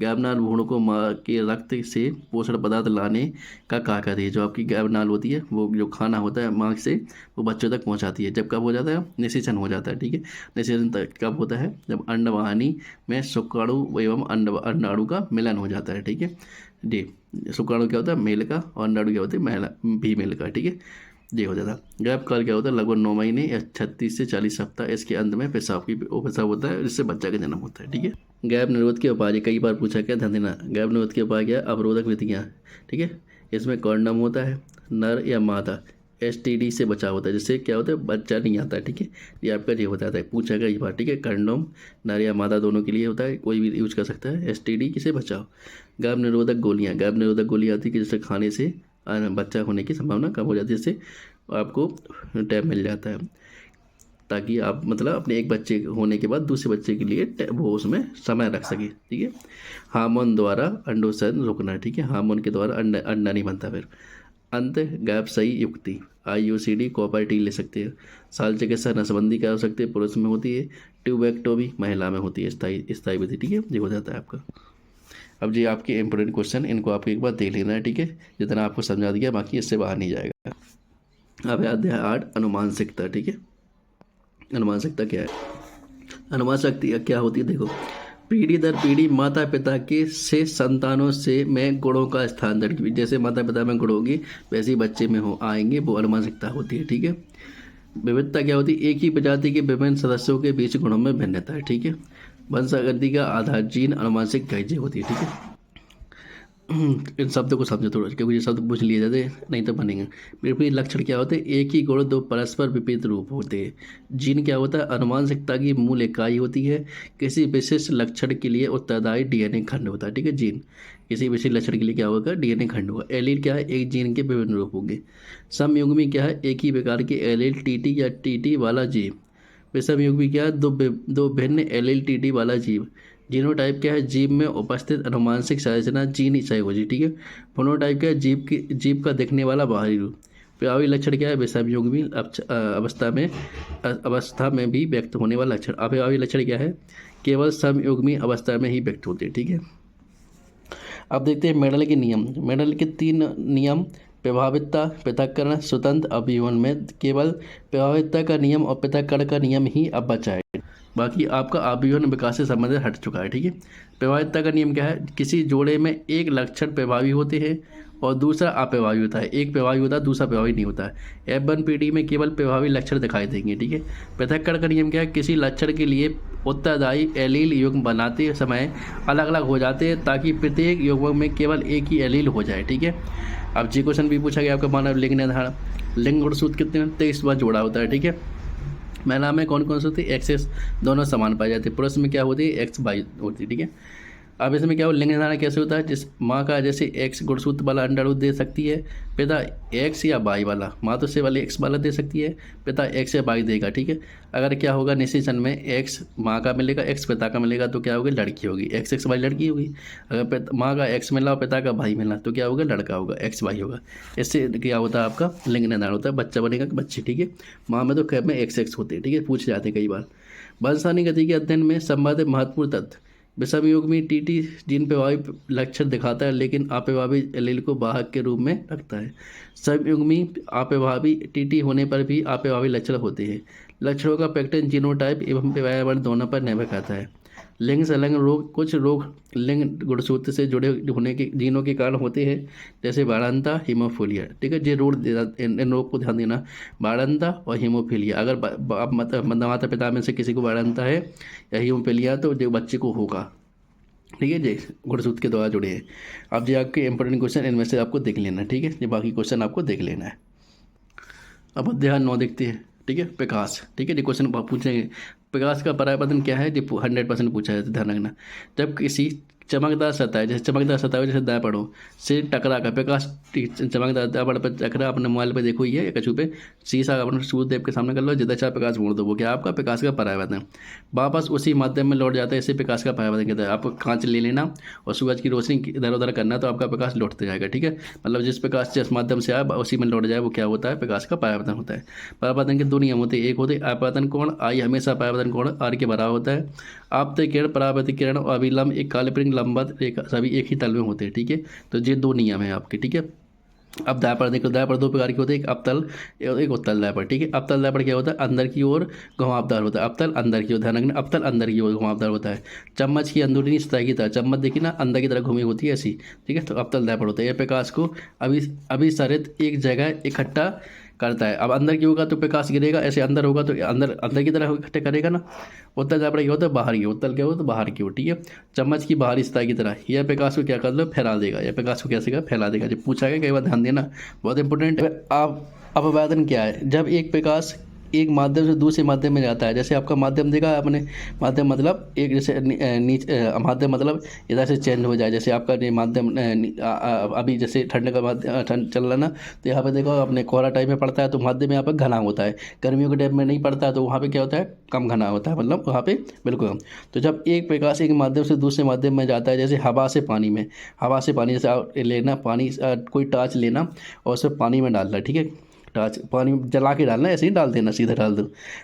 गर्भनाल भ्रूण को माँ के रक्त से पोषण पदार्थ लाने का कार्य करती है। जो आपकी गर्भनाल होती है, वो जो खाना होता है माँ से, वो बच्चों तक पहुँचाती है। जब कब हो जाता है, निषेचन हो जाता है, ठीक है। निषेचन कब होता है, जब अंडवाहिनी में शुक्राणु एवं अंडाणु का मिलन हो जाता है, ठीक है जी। शुक्राणु क्या होता है, मेल का, और अंडाणु क्या होता है, महिला फीमेल का, ठीक है, ये हो जाता है। गर्भकाल क्या होता है, लगभग 9 महीने या 36 से 40 सप्ताह। इसके अंत में पेशाब होता है, जिससे बच्चा का जन्म होता है, ठीक है। गर्भ निरोध के उपाय कई बार पूछा गया, ध्यान देना। गर्भ निरोध के उपाय क्या, अवरोधक विधियाँ, ठीक है। इसमें कॉन्डम होता है, नर या मादा STD से बचाव होता है, जिससे क्या होता है, बच्चा नहीं आता है, ठीक है। ये आपका ये होता है, पूछा गया ये बात, ठीक है। कंडोम नर या मादा दोनों के लिए होता है, कोई भी यूज कर सकता है। STD से बचाव। गर्भ निरोधक गोलियाँ आती है कि जिससे खाने से बच्चा होने की संभावना कम हो जाती है, जिससे आपको टाइम मिल जाता है, ताकि आप मतलब अपने एक बच्चे होने के बाद दूसरे बच्चे के लिए वो उसमें समय रख सके, ठीक है। हार्मोन द्वारा अंडोत्सर्जन रोकना, ठीक है, हार्मोन के द्वारा अंडा नहीं बनता। फिर अंत गर्भाशयी युक्ति IUCD कॉपर टी ले सकते हैं। साल चिकित्सा नसबंदी क्या हो सकती है, पुरुष में होती है। ट्यूबेक्टोमी महिला में होती है, स्थायी विधि, ठीक है, ये हो जाता है आपका। अब जी आपके इंपोर्टेंट क्वेश्चन, इनको आपको एक बार देख लेना है, ठीक है, जितना आपको समझा दिया, बाकी इससे बाहर नहीं जाएगा। अब अध्याय 8 अनुमानसिकता, ठीक है। अनुमानसिकता क्या है, अनुमानसिकता क्या होती है, देखो, पीढ़ी दर पीढ़ी माता पिता के से संतानों से में गुणों का स्थानांतरण, जैसे माता पिता में गुण होगी वैसे ही बच्चे में हो आएंगे, वो अनुमानसिकता होती है, ठीक है। विविधता क्या होती है, एक ही प्रजाति के विभिन्न सदस्यों के बीच गुणों में भिन्नता है, ठीक है। वंशागति का आधार जीन अनुमानसिक गाइजे होती है, ठीक है। इन शब्दों को समझो थोड़ा, क्योंकि ये शब्द पूछ लिए जाते नहीं तो बनेंगे। विपरीत लक्षण क्या होते हैं, एक ही गुण दो परस्पर विपरीत रूप होते हैं। जीन क्या होता है, अनुमानसिकता की मूल इकाई होती है। किसी विशिष्ट लक्षण के लिए उत्तरदायी DNA खंड होता है, ठीक है। जीन किसी विशिष्ट लक्षण के लिए क्या होगा, DNA खंड होगा। एलील क्या है, एक जीन के विभिन्न रूप होंगे। समयुग्मी क्या है, एक ही प्रकार के एलील TT या TT वाला जीव। विषमयुग्मी क्या है, दो भिन्न एलील TT वाला जीव। जीनोटाइप क्या है, जीव में उपस्थित अनुमानसिक संरचना जीन सहयोजी, ठीक है। फेनोटाइप क्या है, जीव का दिखने वाला बाहरी रूप। प्रभावी लक्षण क्या है, विषमयुग्मी अवस्था में भी व्यक्त होने वाला लक्षण। अप्रभावी लक्षण क्या है, केवल समयुग्मी अवस्था में ही व्यक्त होते हैं, ठीक है। अब देखते हैं मेडल के नियम। मेडल के 3 नियम, प्रभावितता, पृथक्करण, स्वतंत्र अभिवन में केवल प्रभावितता का नियम और पृथक्करण का नियम ही अब बचा है, बाकी आपका अभिवन विकास से संबंधित हट चुका है, ठीक है। प्रभावितता का नियम क्या है, किसी जोड़े में एक लक्षण प्रभावी होते हैं और दूसरा अप्रभावी होता है। एक प्रभावी होता है, दूसरा प्रभावी नहीं होता है। F1 पीढ़ी में केवल प्रभावी लक्षण दिखाई देंगे, ठीक है। पृथक्करण का नियम क्या है, किसी लक्षण के लिए उत्तरदायी एलील युग्म बनाते समय अलग अलग हो जाते हैं, ताकि प्रत्येक युग्म में केवल एक ही एलील हो जाए, ठीक है। अब जी क्वेश्चन भी पूछा गया आपका, मानव लिंग निर्धारण। लिंग गुणसूत्र कितने 23 बार जोड़ा होता है, ठीक है। महिला में कौन कौन से होती है, XS दोनों समान पाए जाते हैं। पुरुष में क्या होती है, XY होती है, ठीक है। अब इसमें क्या हो, लिंग निर्धारण कैसे होता है, जिस माँ का जैसे एक्स गुणसूत्र वाला अंडा रूप दे सकती है, पिता एक्स या वाई वाला, माँ तो से वाले एक्स वाला दे सकती है, पिता एक्स या वाई देगा, ठीक है। अगर क्या होगा निषेचन में एक्स माँ का मिलेगा, एक्स पिता का मिलेगा, तो क्या होगी, लड़की होगी, एक्स एक्स वाई लड़की होगी। अगर माँ का एक्स मिला और पिता का भाई मिला तो क्या होगा, लड़का होगा, एक्स वाई होगा। इससे क्या होता है, आपका लिंग निर्धारण होता है, बच्चा बनेगा कि बच्ची, ठीक है। माँ में तो कैब में एक्स एक्स होते हैं, ठीक है, पूछ जाते हैं कई बार। वंशानुगति गति के अध्ययन में संबंधित महत्वपूर्ण तथ्य, विषम युग में टीटी जीन प्रभावी लक्षण दिखाता है लेकिन अप्रभावी एलील को वाहक के रूप में रखता है। सब युग में अप्रभावी टीटी होने पर भी अप्रभावी लक्षण होते हैं। लक्षणों का पैटर्न जीनोटाइप एवं पर्यावरण दोनों पर निर्भर करता है। लिंग संलग्न रोग, कुछ रोग लिंग गुणसूत्र से जुड़े होने के जीनों के कारण होते हैं, जैसे बारंता, हीमोफीलिया, ठीक है। ये रोग इन रोग को ध्यान देना, बारंता और हीमोफीलिया। अगर आप माता पिता में से किसी को बारंता है या हीमोफीलिया तो जो बच्चे को होगा, ठीक है जी, गुणसूत्र के द्वारा जुड़े हैं। अब जो आपके इंपॉर्टेंट क्वेश्चन इनमें से आपको देख लेना है, ठीक है, ये बाकी क्वेश्चन आपको देख लेना है। अब अध्याय 9 देखते हैं, ठीक है, प्रकाश, ठीक है, ये क्वेश्चन पूछेंगे। प्रकाश का परावर्तन क्या है, जो 100% पूछा है, तो ध्यान रखना। जब किसी चमकदार सतह, जैसे चमकदार सतह जैसे दाएं पढ़ो से टकरा कर प्रकाश चमकदार दाएं पर टकरा, अपने मोबाइल पे देखो, ये कछू पे शीशा अपने सूर्यदेव के सामने कर लो, जितना अच्छा प्रकाश मोड़ दो, वो क्या आपका प्रकाश का परावर्तन। वापस उसी माध्यम में लौट जाता है, इसे प्रकाश का परावर्तन कहता है। आपको कांच ले लेना और सूरज की रोशनी इधर उधर करना, तो आपका प्रकाश लौटते जाएगा, ठीक है। मतलब जिस प्रकाश जिस माध्यम से आए उसी में लौट जाए, वो क्या होता है, प्रकाश का परावर्तन होता है। परावर्तन के 2 नियम होते हैं, एक होते अपवर्तन कोण, आई हमेशा परावर्तन कोण आर के बराबर होता है। आपतित किरण, परावर्तित किरण और अभिलंब एक काल्पनिक लंबवत रेखा सभी एक ही तल में होते हैं, ठीक है। तो ये 2 नियम है आपके, ठीक है। अब दाएं देखो, दाएं 2 प्रकार के होते हैं, एक अवतल एक उत्तल दाएं, ठीक है। अवतल दाएं क्या होता है, अंदर की ओर घुमावदार होता है, अवतल अंदर की ओर, ध्यान रखना, अवतल अंदर की ओर घुमावदार होता है। चम्मच की अंदरूनी सतह की तरह, चम्मच देखी ना अंदर की तरह घूमी होती है ऐसी, ठीक है। तो अवतल दाएं होता है, यह प्रकाश को अभिसरित एक जगह इकट्ठा करता है। अब अंदर की होगा तो प्रकाश गिरेगा, ऐसे अंदर होगा तो अंदर की तरह इकट्ठे करेगा ना। उत्तल दाएं क्या होता है, बाहर की, उत्तल क्या होता है, बाहर की ओर, ठीक है। चम्मच की बाहरी सतह की तरह यह प्रकाश को क्या कर दो, फैला देगा, यह प्रकाश को कैसे फैला देगा, जब पूछा गया कई बार, ध्यान देना, बहुत इंपॉर्टेंट है। आप अपवर्तन क्या है, जब एक प्रकाश एक माध्यम से दूसरे माध्यम में जाता है, जैसे आपका माध्यम देखा आपने, माध्यम मतलब एक जैसे माध्यम मतलब इधर से चेंज हो जाए, जैसे आपका माध्यम अभी जैसे ठंड का माध्यम ठंड चल रहा ना, तो यहाँ पे देखो अपने कोहरा टाइप में पड़ता है तो माध्यम यहाँ पर घना होता है, गर्मियों के टाइम में नहीं पड़ता है तो वहाँ पे क्या होता है, कम घना होता है, मतलब वहाँ पे बिल्कुल कम। तो जब एक प्रकाश एक माध्यम से दूसरे माध्यम में जाता है, जैसे हवा से पानी में, हवा से पानी जैसे आप लेना पानी, कोई टार्च लेना और उसे पानी में डालना, ठीक है, टार्च पानी में जला के डालना, ऐसे ही डाल देना, सीधा डाल दो।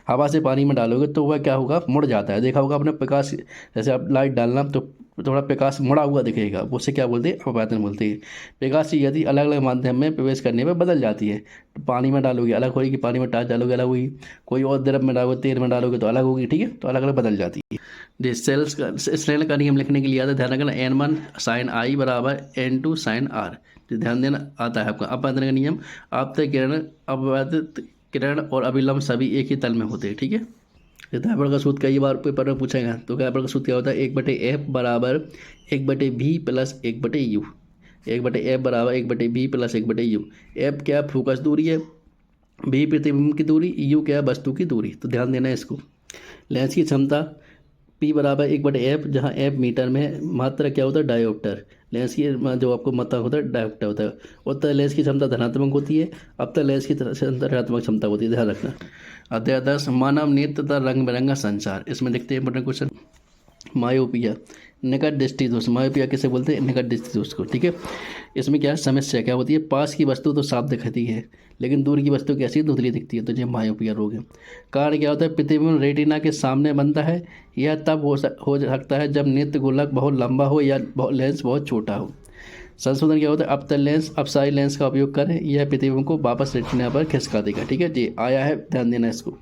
हवा से पानी में डालोगे तो वह क्या होगा, मुड़ जाता है, देखा होगा आपने प्रकाश, जैसे आप लाइट डालना तो थोड़ा प्रकाश मुड़ा हुआ दिखेगा, उसे क्या बोलते हैं, अपवर्तन बोलते हैं। प्रकाश की यदि अलग अलग माध्यम में प्रवेश करने पर बदल जाती है, तो पानी में डालोगे अलग होगी, पानी में टार्च डालोगे अलग होगी, कोई और द्रव में डालोगे, तेल में डालोगे तो अलग होगी, ठीक है, तो अलग अलग बदल जाती है। जी, स्नेल का नियम लिखने के लिए आता है, ध्यान रखना, n1 sin i बराबर n2 sin r, तो ध्यान देना आता है आपका। अपवर्तन का नियम, आपतित किरण, अपवर्तित किरण और अभिलंब सभी एक ही तल में होते हैं, ठीक है। दाएं का सूत्र कई बार पेपर में पूछेगा, तो दाएं का सूत्र क्या होता है, 1/f बराबर 1/v प्लस 1/u, 1/f बराबर 1/v प्लस 1/u। f क्या फोकस दूरी है, v प्रतिबिंब की दूरी, u क्या वस्तु की दूरी, तो ध्यान देना है इसको। लेंस की क्षमता P बराबर 1/f, जहाँ f मीटर में, मात्रा क्या होता है, डायोप्टर, लेंस की जो आपको मात्रा होता है डायोप्टर होता है। उत्तर लेंस की क्षमता धनात्मक होती है, अवतल लेंस की ऋणात्मक क्षमता होती है, ध्यान रखना। अध्याय 10 मानव नेत्र तथा रंग बिरंगा संचार, इसमें देखते हैं इंपॉर्टेंट क्वेश्चन। मायोपिया, निकट दृष्टि दोष, मायोपिया किसे बोलते हैं, निकट दृष्टि दोष को, ठीक है। इसमें क्या समस्या क्या होती है, पास की वस्तु तो साफ दिखती है लेकिन दूर की वस्तु कैसी धुंधली दिखती है, तो ये मायोपिया रोग है। कारण क्या होता है, प्रतिबिंब रेटिना के सामने बनता है, यह तब हो सकता है जब नेत्र गोलक बहुत लंबा हो या लेंस बहुत छोटा हो। संशोधन क्या होता है, अवतल लेंस अपसारी लेंस का उपयोग करें, यह प्रतिबिंब को वापस रेटिना पर खिसका देगा, ठीक है जी, आया है, ध्यान देना इसको।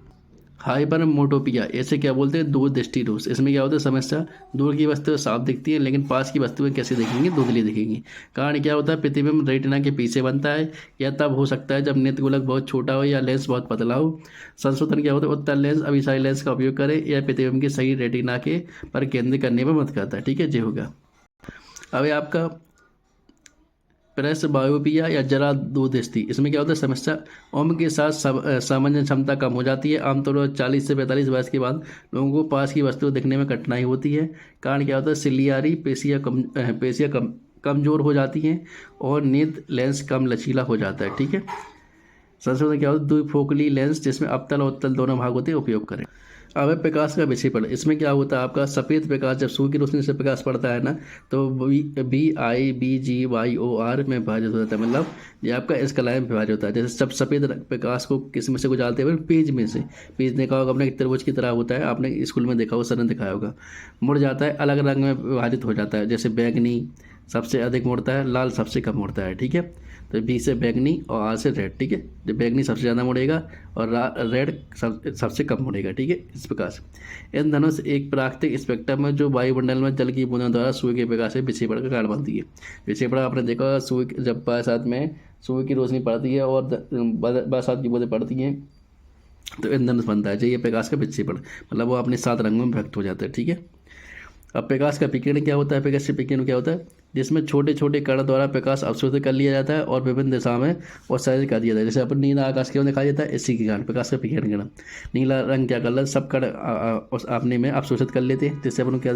हाइपरमोटोपिया, ऐसे क्या बोलते हैं, दूर दृष्टि दोष, इसमें क्या होता है समस्या, दूर की वस्तुएं साफ दिखती है लेकिन पास की वस्तुएं कैसे दिखेंगी, धुंधली दिखेंगी। कारण क्या होता है, प्रतिबिंब रेटिना के पीछे बनता है, यह तब हो सकता है जब नेत्र गोलक बहुत छोटा हो या लेंस बहुत पतला हो। संशोधन क्या होता है, उत्तल लेंस अभिसारी लेंस का उपयोग करें, यह प्रतिबिंब की सही रेटिना के पर केंद्रित करने में मदद करता है, ठीक है जी, होगा। अब आपका प्रेसबायोपिया या जरा दूरदृष्टि। इसमें क्या होता है, समस्या उम्र के साथ सामान्य क्षमता कम हो जाती है। आमतौर पर 40 से 45 वर्ष के बाद लोगों को पास की वस्तु देखने में कठिनाई होती है। कारण क्या होता है, सिलियारी पेशियाँ कमजोर हो जाती हैं और नेत्र लेंस कम लचीला हो जाता है। ठीक है। संशोधन क्या होता है, द्विफोकली लेंस जिसमें अवतल और उत्तल दोनों भाग होते हैं, उपयोग करें। अब है प्रकाश का विक्षेपण। इसमें क्या होता है, आपका सफ़ेद प्रकाश जब सूर्य की रोशनी से प्रकाश पड़ता है ना, तो BIBGYOR में विभाजित हो जाता है। मतलब ये आपका इस कलाई में विभाजित होता है। जैसे सब सफ़ेद प्रकाश को किस में से गुजारते हैं, पेज में से। पेज देखा होगा आपने, त्रिभुज की तरह होता है, आपने स्कूल में देखा होगा, सर ने दिखाया होगा। मुड़ जाता है, अलग रंग में विभाजित हो जाता है। जैसे बैगनी सबसे अधिक मुड़ता है, लाल सबसे कम मुड़ता है। ठीक है। तो B से बैगनी और R से रेड। ठीक है। जो बैगनी सबसे ज़्यादा मुड़ेगा और रेड सबसे कम मुड़ेगा। ठीक है। इस प्रकार से इन धनुष एक प्राकृतिक स्पेक्ट्रम है जो वायुमंडल में जल की बूंदों द्वारा सूर्य के प्रकाश से विक्षेपण का कारण बनती है। विक्षेपण आपने देखा, सूर्य जब बरसात में सूर्य की रोशनी पड़ती है और बरसात की बूंदें पड़ती हैं तो इंद्रधनुष बनता है। ये प्रकाश का विक्षेपण, मतलब वो अपने 7 रंगों में व्यक्त हो जाता है। ठीक है। अब प्रकाश का विकिरण क्या होता है, प्रकाश का विकिरण क्या होता है, जिसमें छोटे छोटे कण द्वारा प्रकाश अवशोषित कर लिया जाता है और विभिन्न दिशा में उत्सर्जित कर दिया जाता है। जैसे अपन नीला आकाश क्यों दिखाई देता है, इसी के कारण प्रकाश का विकिरण करना। नीला रंग क्या कर रहा है, सब कण अपने में अवशोषित कर लेते हैं, जिससे अपन क्या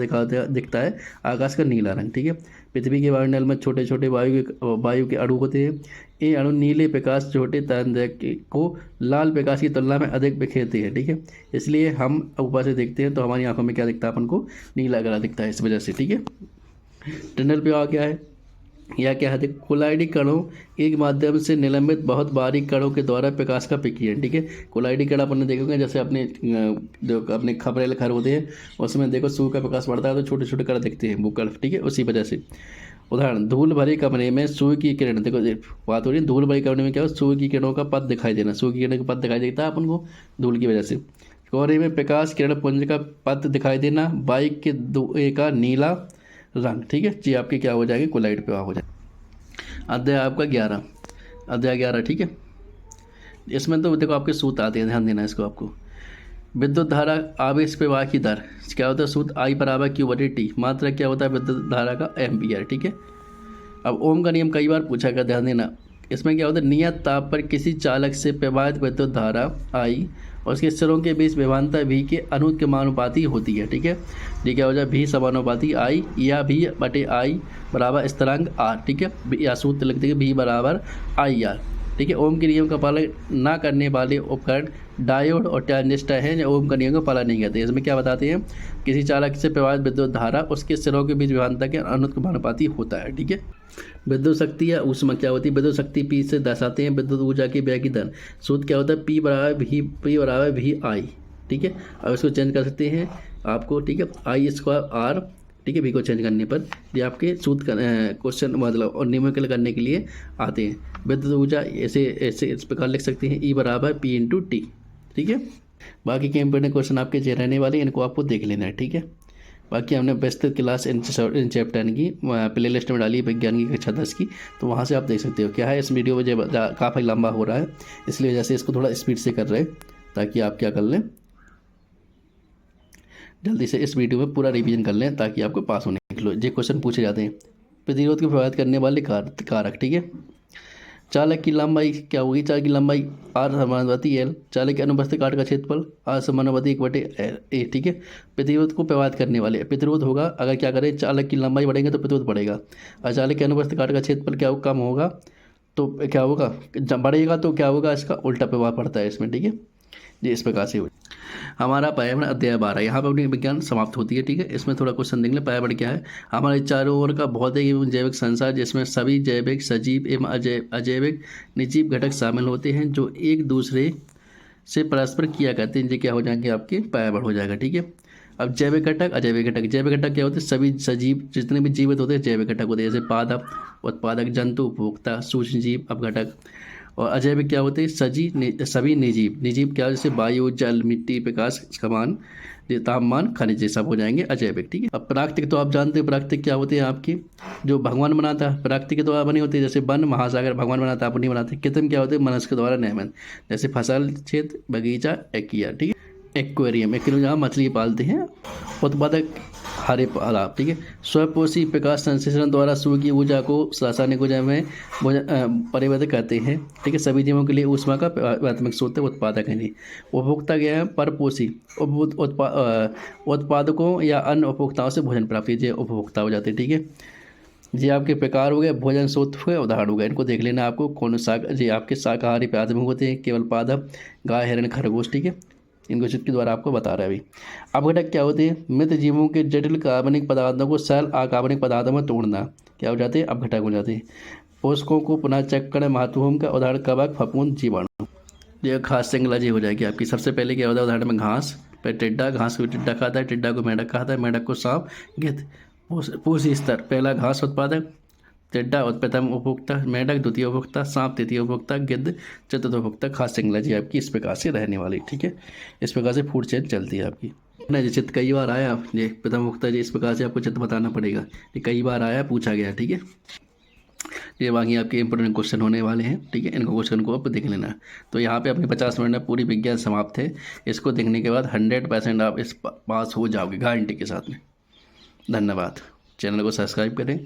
दिखता है, आकाश का नीला रंग। ठीक है। पृथ्वी के वायुमंडल में छोटे छोटे वायु के अणु होते हैं। ये अणु नीले प्रकाश छोटे तरंग को लाल प्रकाश की तुलना में अधिक बिखेरते हैं। ठीक है। इसलिए हम ऊपर से देखते हैं तो हमारी आंखों में क्या दिखता है, अपन को नीला कलर दिखता है इस वजह से। ठीक है। टनल प्रवाह क्या है, यह क्या है, कोलाइडी कणों एक माध्यम से निलंबित बहुत बारीक कणों के द्वारा प्रकाश का विकिरण। ठीक है। कोलाइडी कण अपन ने देखोगे, जैसे अपने जो अपने खबरेले घर होते हैं उसमें देखो सूर्य का प्रकाश पड़ता है तो छोटे छोटे कण दिखते हैं वो कण। ठीक है। उसी वजह से उदाहरण, धूल भरे कमरे में सूर्य की किरण, देखो बात हो रही है धूल भरे कमरे में क्या हो, सूर्य की किरणों का पथ दिखाई देना। सूर्य की किरणों का पथ दिखाई देता है अपन को धूल की वजह से। कोहरे में प्रकाश किरण पुंज का पथ दिखाई देना, बाइक के धुएं का नीला रंग। ठीक है। जी आपके क्या हो जाएंगे, कोलाइड प्रवाह हो जाए। अध्याय आपका 11, अध्याय 11। ठीक है। इसमें तो देखो आपके सूत्र आते हैं, ध्यान देना इसको आपको। विद्युत धारा आवेश प्रवाह की दर क्या होता है, सूत्र I = Q/T। मात्रा क्या होता है विद्युत धारा का, एम्पियर। ठीक है। अब ओम का नियम कई बार पूछा गया, ध्यान देना। इसमें क्या होता है, नियत ताप पर किसी चालक से प्रवाहित विद्युत धारा I और उसके सिरों के बीच विभवांतर V के अनुक्रमानुपाती होती है। ठीक है। ये क्या हो जाए, V समानुपाती I या V/I बराबर स्थिरांक R। ठीक है। या सूत्र लिखते हैं V = IR। ठीक है। ओम के नियम का पालन ना करने वाले उपकरण डायोड और ट्रांजिस्टर हैं जो ओम का नियम का पालन नहीं करते। इसमें क्या बताते हैं, किसी चालक से प्रवाहित विद्युत धारा उसके सिरों के बीच विभवांतर के अनुक्रमानुपाती होता है। ठीक है। विद्युत शक्ति या ऊष्मा क्या होती है, विद्युत शक्ति P से दर्शाते हैं विद्युत ऊर्जा की व्यय की दर। सूत्र क्या होता है, P = VI। ठीक है। अब इसको चेंज कर सकते हैं आपको। ठीक है। I²R। ठीक है। V को चेंज करने पर ये आपके सूत्र क्वेश्चन मतलब और न्यूमेरिकल करने के लिए आते हैं। विद्युत ऊर्जा ऐसे इस प्रकार लिख सकते हैं, E = P × T। ठीक है। बाकी के इंपॉर्टेंट क्वेश्चन आपके जे रहने वाले, इनको आपको देख लेना है। ठीक है। बाकी हमने विस्तृत क्लास इन चैप्टर की प्ले लिस्ट में डाली विज्ञान की कक्षा 10 की, तो वहाँ से आप देख सकते हो। क्या है, इस वीडियो में काफ़ी लंबा हो रहा है, इसलिए वजह से इसको थोड़ा स्पीड से कर रहे हैं ताकि आप क्या कर लें, जल्दी से इस वीडियो में पूरा रिवीजन कर लें ताकि आपको पास होने निकलो। ये क्वेश्चन पूछे जाते हैं। प्रतिरोध को प्रभावित करने वाले कारक। ठीक है। चालक की लंबाई क्या होगी, चालक की लंबाई R समानुपाती L। चालक के अनुपस्थित काट का क्षेत्रफल R समानुपाती 1/A। ठीक है। प्रतिरोध को प्रभावित करने वाले, प्रतिरोध होगा अगर क्या करें, चालक की लंबाई बढ़ेगी तो प्रतिरोध बढ़ेगा। और चालक के अनुपस्थित काट का क्षेत्रफल क्या होगा, कम होगा तो क्या होगा, जब बढ़ेगा तो क्या होगा, इसका उल्टा प्रभाव पड़ता है इसमें। ठीक है। ये इस प्रकार से हमारा पर्यावरण अध्याय 12 यहाँ पर अपनी विज्ञान समाप्त होती है। ठीक है। इसमें थोड़ा क्वेश्चन देख लें। पर्यावरण क्या है, हमारे चारों ओर का भौतिक एवं जैविक संसार जिसमें सभी जैविक, सजीव एवं अजैविक निर्जीव घटक शामिल होते हैं जो एक दूसरे से परस्पर किया करते हैं। ये क्या हो जाएंगे, आपके पर्यावरण हो जाएगा। ठीक है। अब जैविक घटक, अजैविक घटक। जैविक घटक क्या होते हैं, सभी सजीव जितने भी जीवित होते हैं जैविक घटक होते हैं, जैसे पादप, उत्पादक, जंतु, उपभोक्ता, सूक्ष्म जीव, अपघटक। और अजैविक क्या होते हैं, सभी निर्जीव क्या, जैसे वायु, जल, मिट्टी, प्रकाश, समान, तापमान, खनिज, सब हो जाएंगे अजैविक। ठीक है। अब प्राकृतिक तो आप जानते हो, प्राकृतिक क्या होते हैं आपके, जो भगवान बनाता है, प्राकृतिक के द्वारा बनी होती है, जैसे वन, महासागर भगवान बनाता है, आप नहीं बनाते। कृत्रिम क्या होते हैं, मनुष्य के द्वारा निर्मित, जैसे फसल, क्षेत्र, बगीचा, एकिया। ठीक है। एक्वेरियम, एक्वेरियम जहाँ मछली पालते हैं। उत्पादक हरे तालाब, ठीक है। स्वपोषी प्रकाश संश्लेषण द्वारा सूर्य की ऊर्जा को रासायनिक ऊर्जा में परिवर्तित करते हैं, ठीक है। सभी जीवों के लिए ऊष्मा का प्राथमिक स्रोत उत्पादक है नहीं। उपभोक्ता क्या है? परपोषी, उत्पादकों या अन्य उपभोक्ताओं से भोजन प्राप्ति, ये उपभोक्ता हो जाते हैं, ठीक है। ये आपके प्रकार हो गए, भोजन स्रोत हुए, उदाहरण हो गए। इनको देख लेना आपको। कौन ये आपके शाकाहारी प्राथमिक होते हैं, केवल पादप, गाय, हिरण, खरगोश, ठीक है। इनको के द्वारा आपको बता रहा है अभी। अपघटक क्या होते हैं? मृत जीवों के जटिल कार्बनिक पदार्थों को सरल अकार्बनिक पदार्थों में तोड़ना, क्या हो जाते हैं? अपघटक हो जाते हैं। पोषकों को पुनः चक्रण महत्वपूर्ण का उदाहरण कवक, फफूंद, जीवाणु। ये घास श्रृंखला हो जाएगी आपकी। सबसे पहले क्या होता है उदाहरण में? घास, फिर टिड्डा, घास को टिड्डा खाता है, टिड्डा को मेंढक खाता है, मेंढक को सांप, गिद्ध। पूर्व स्तर, पहला घास उत्पादक, टिड्डा प्रथम उपभोक्ता, मेंढक द्वितीय उपभोक्ता, सांप तृतीय उपभोक्ता, गिद्ध चतुर्थ उपभोक्ता। खास श्रृंखला जी आपकी इस प्रकार से रहने वाली, ठीक है। इस प्रकार से फूड चेन चलती है आपकी ना जी। चित्र कई बार आया ये प्रथम उपभोक्ता जी, इस प्रकार से आपको चित्र बताना पड़ेगा। ये कई बार आया, पूछा गया, ठीक है। ये बाकी आपके इंपोर्टेंट क्वेश्चन होने वाले हैं, ठीक है। इनको क्वेश्चन को आप देख लेना। तो यहाँ पे अपने 50 मिनट में पूरी विज्ञान समाप्त है। इसको देखने के बाद 100% आप इस पास हो जाओगे गारंटी के साथ में। धन्यवाद। चैनल को सब्सक्राइब करें,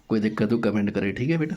कोई दिक्कत हो कमेंट करें, ठीक है बेटा।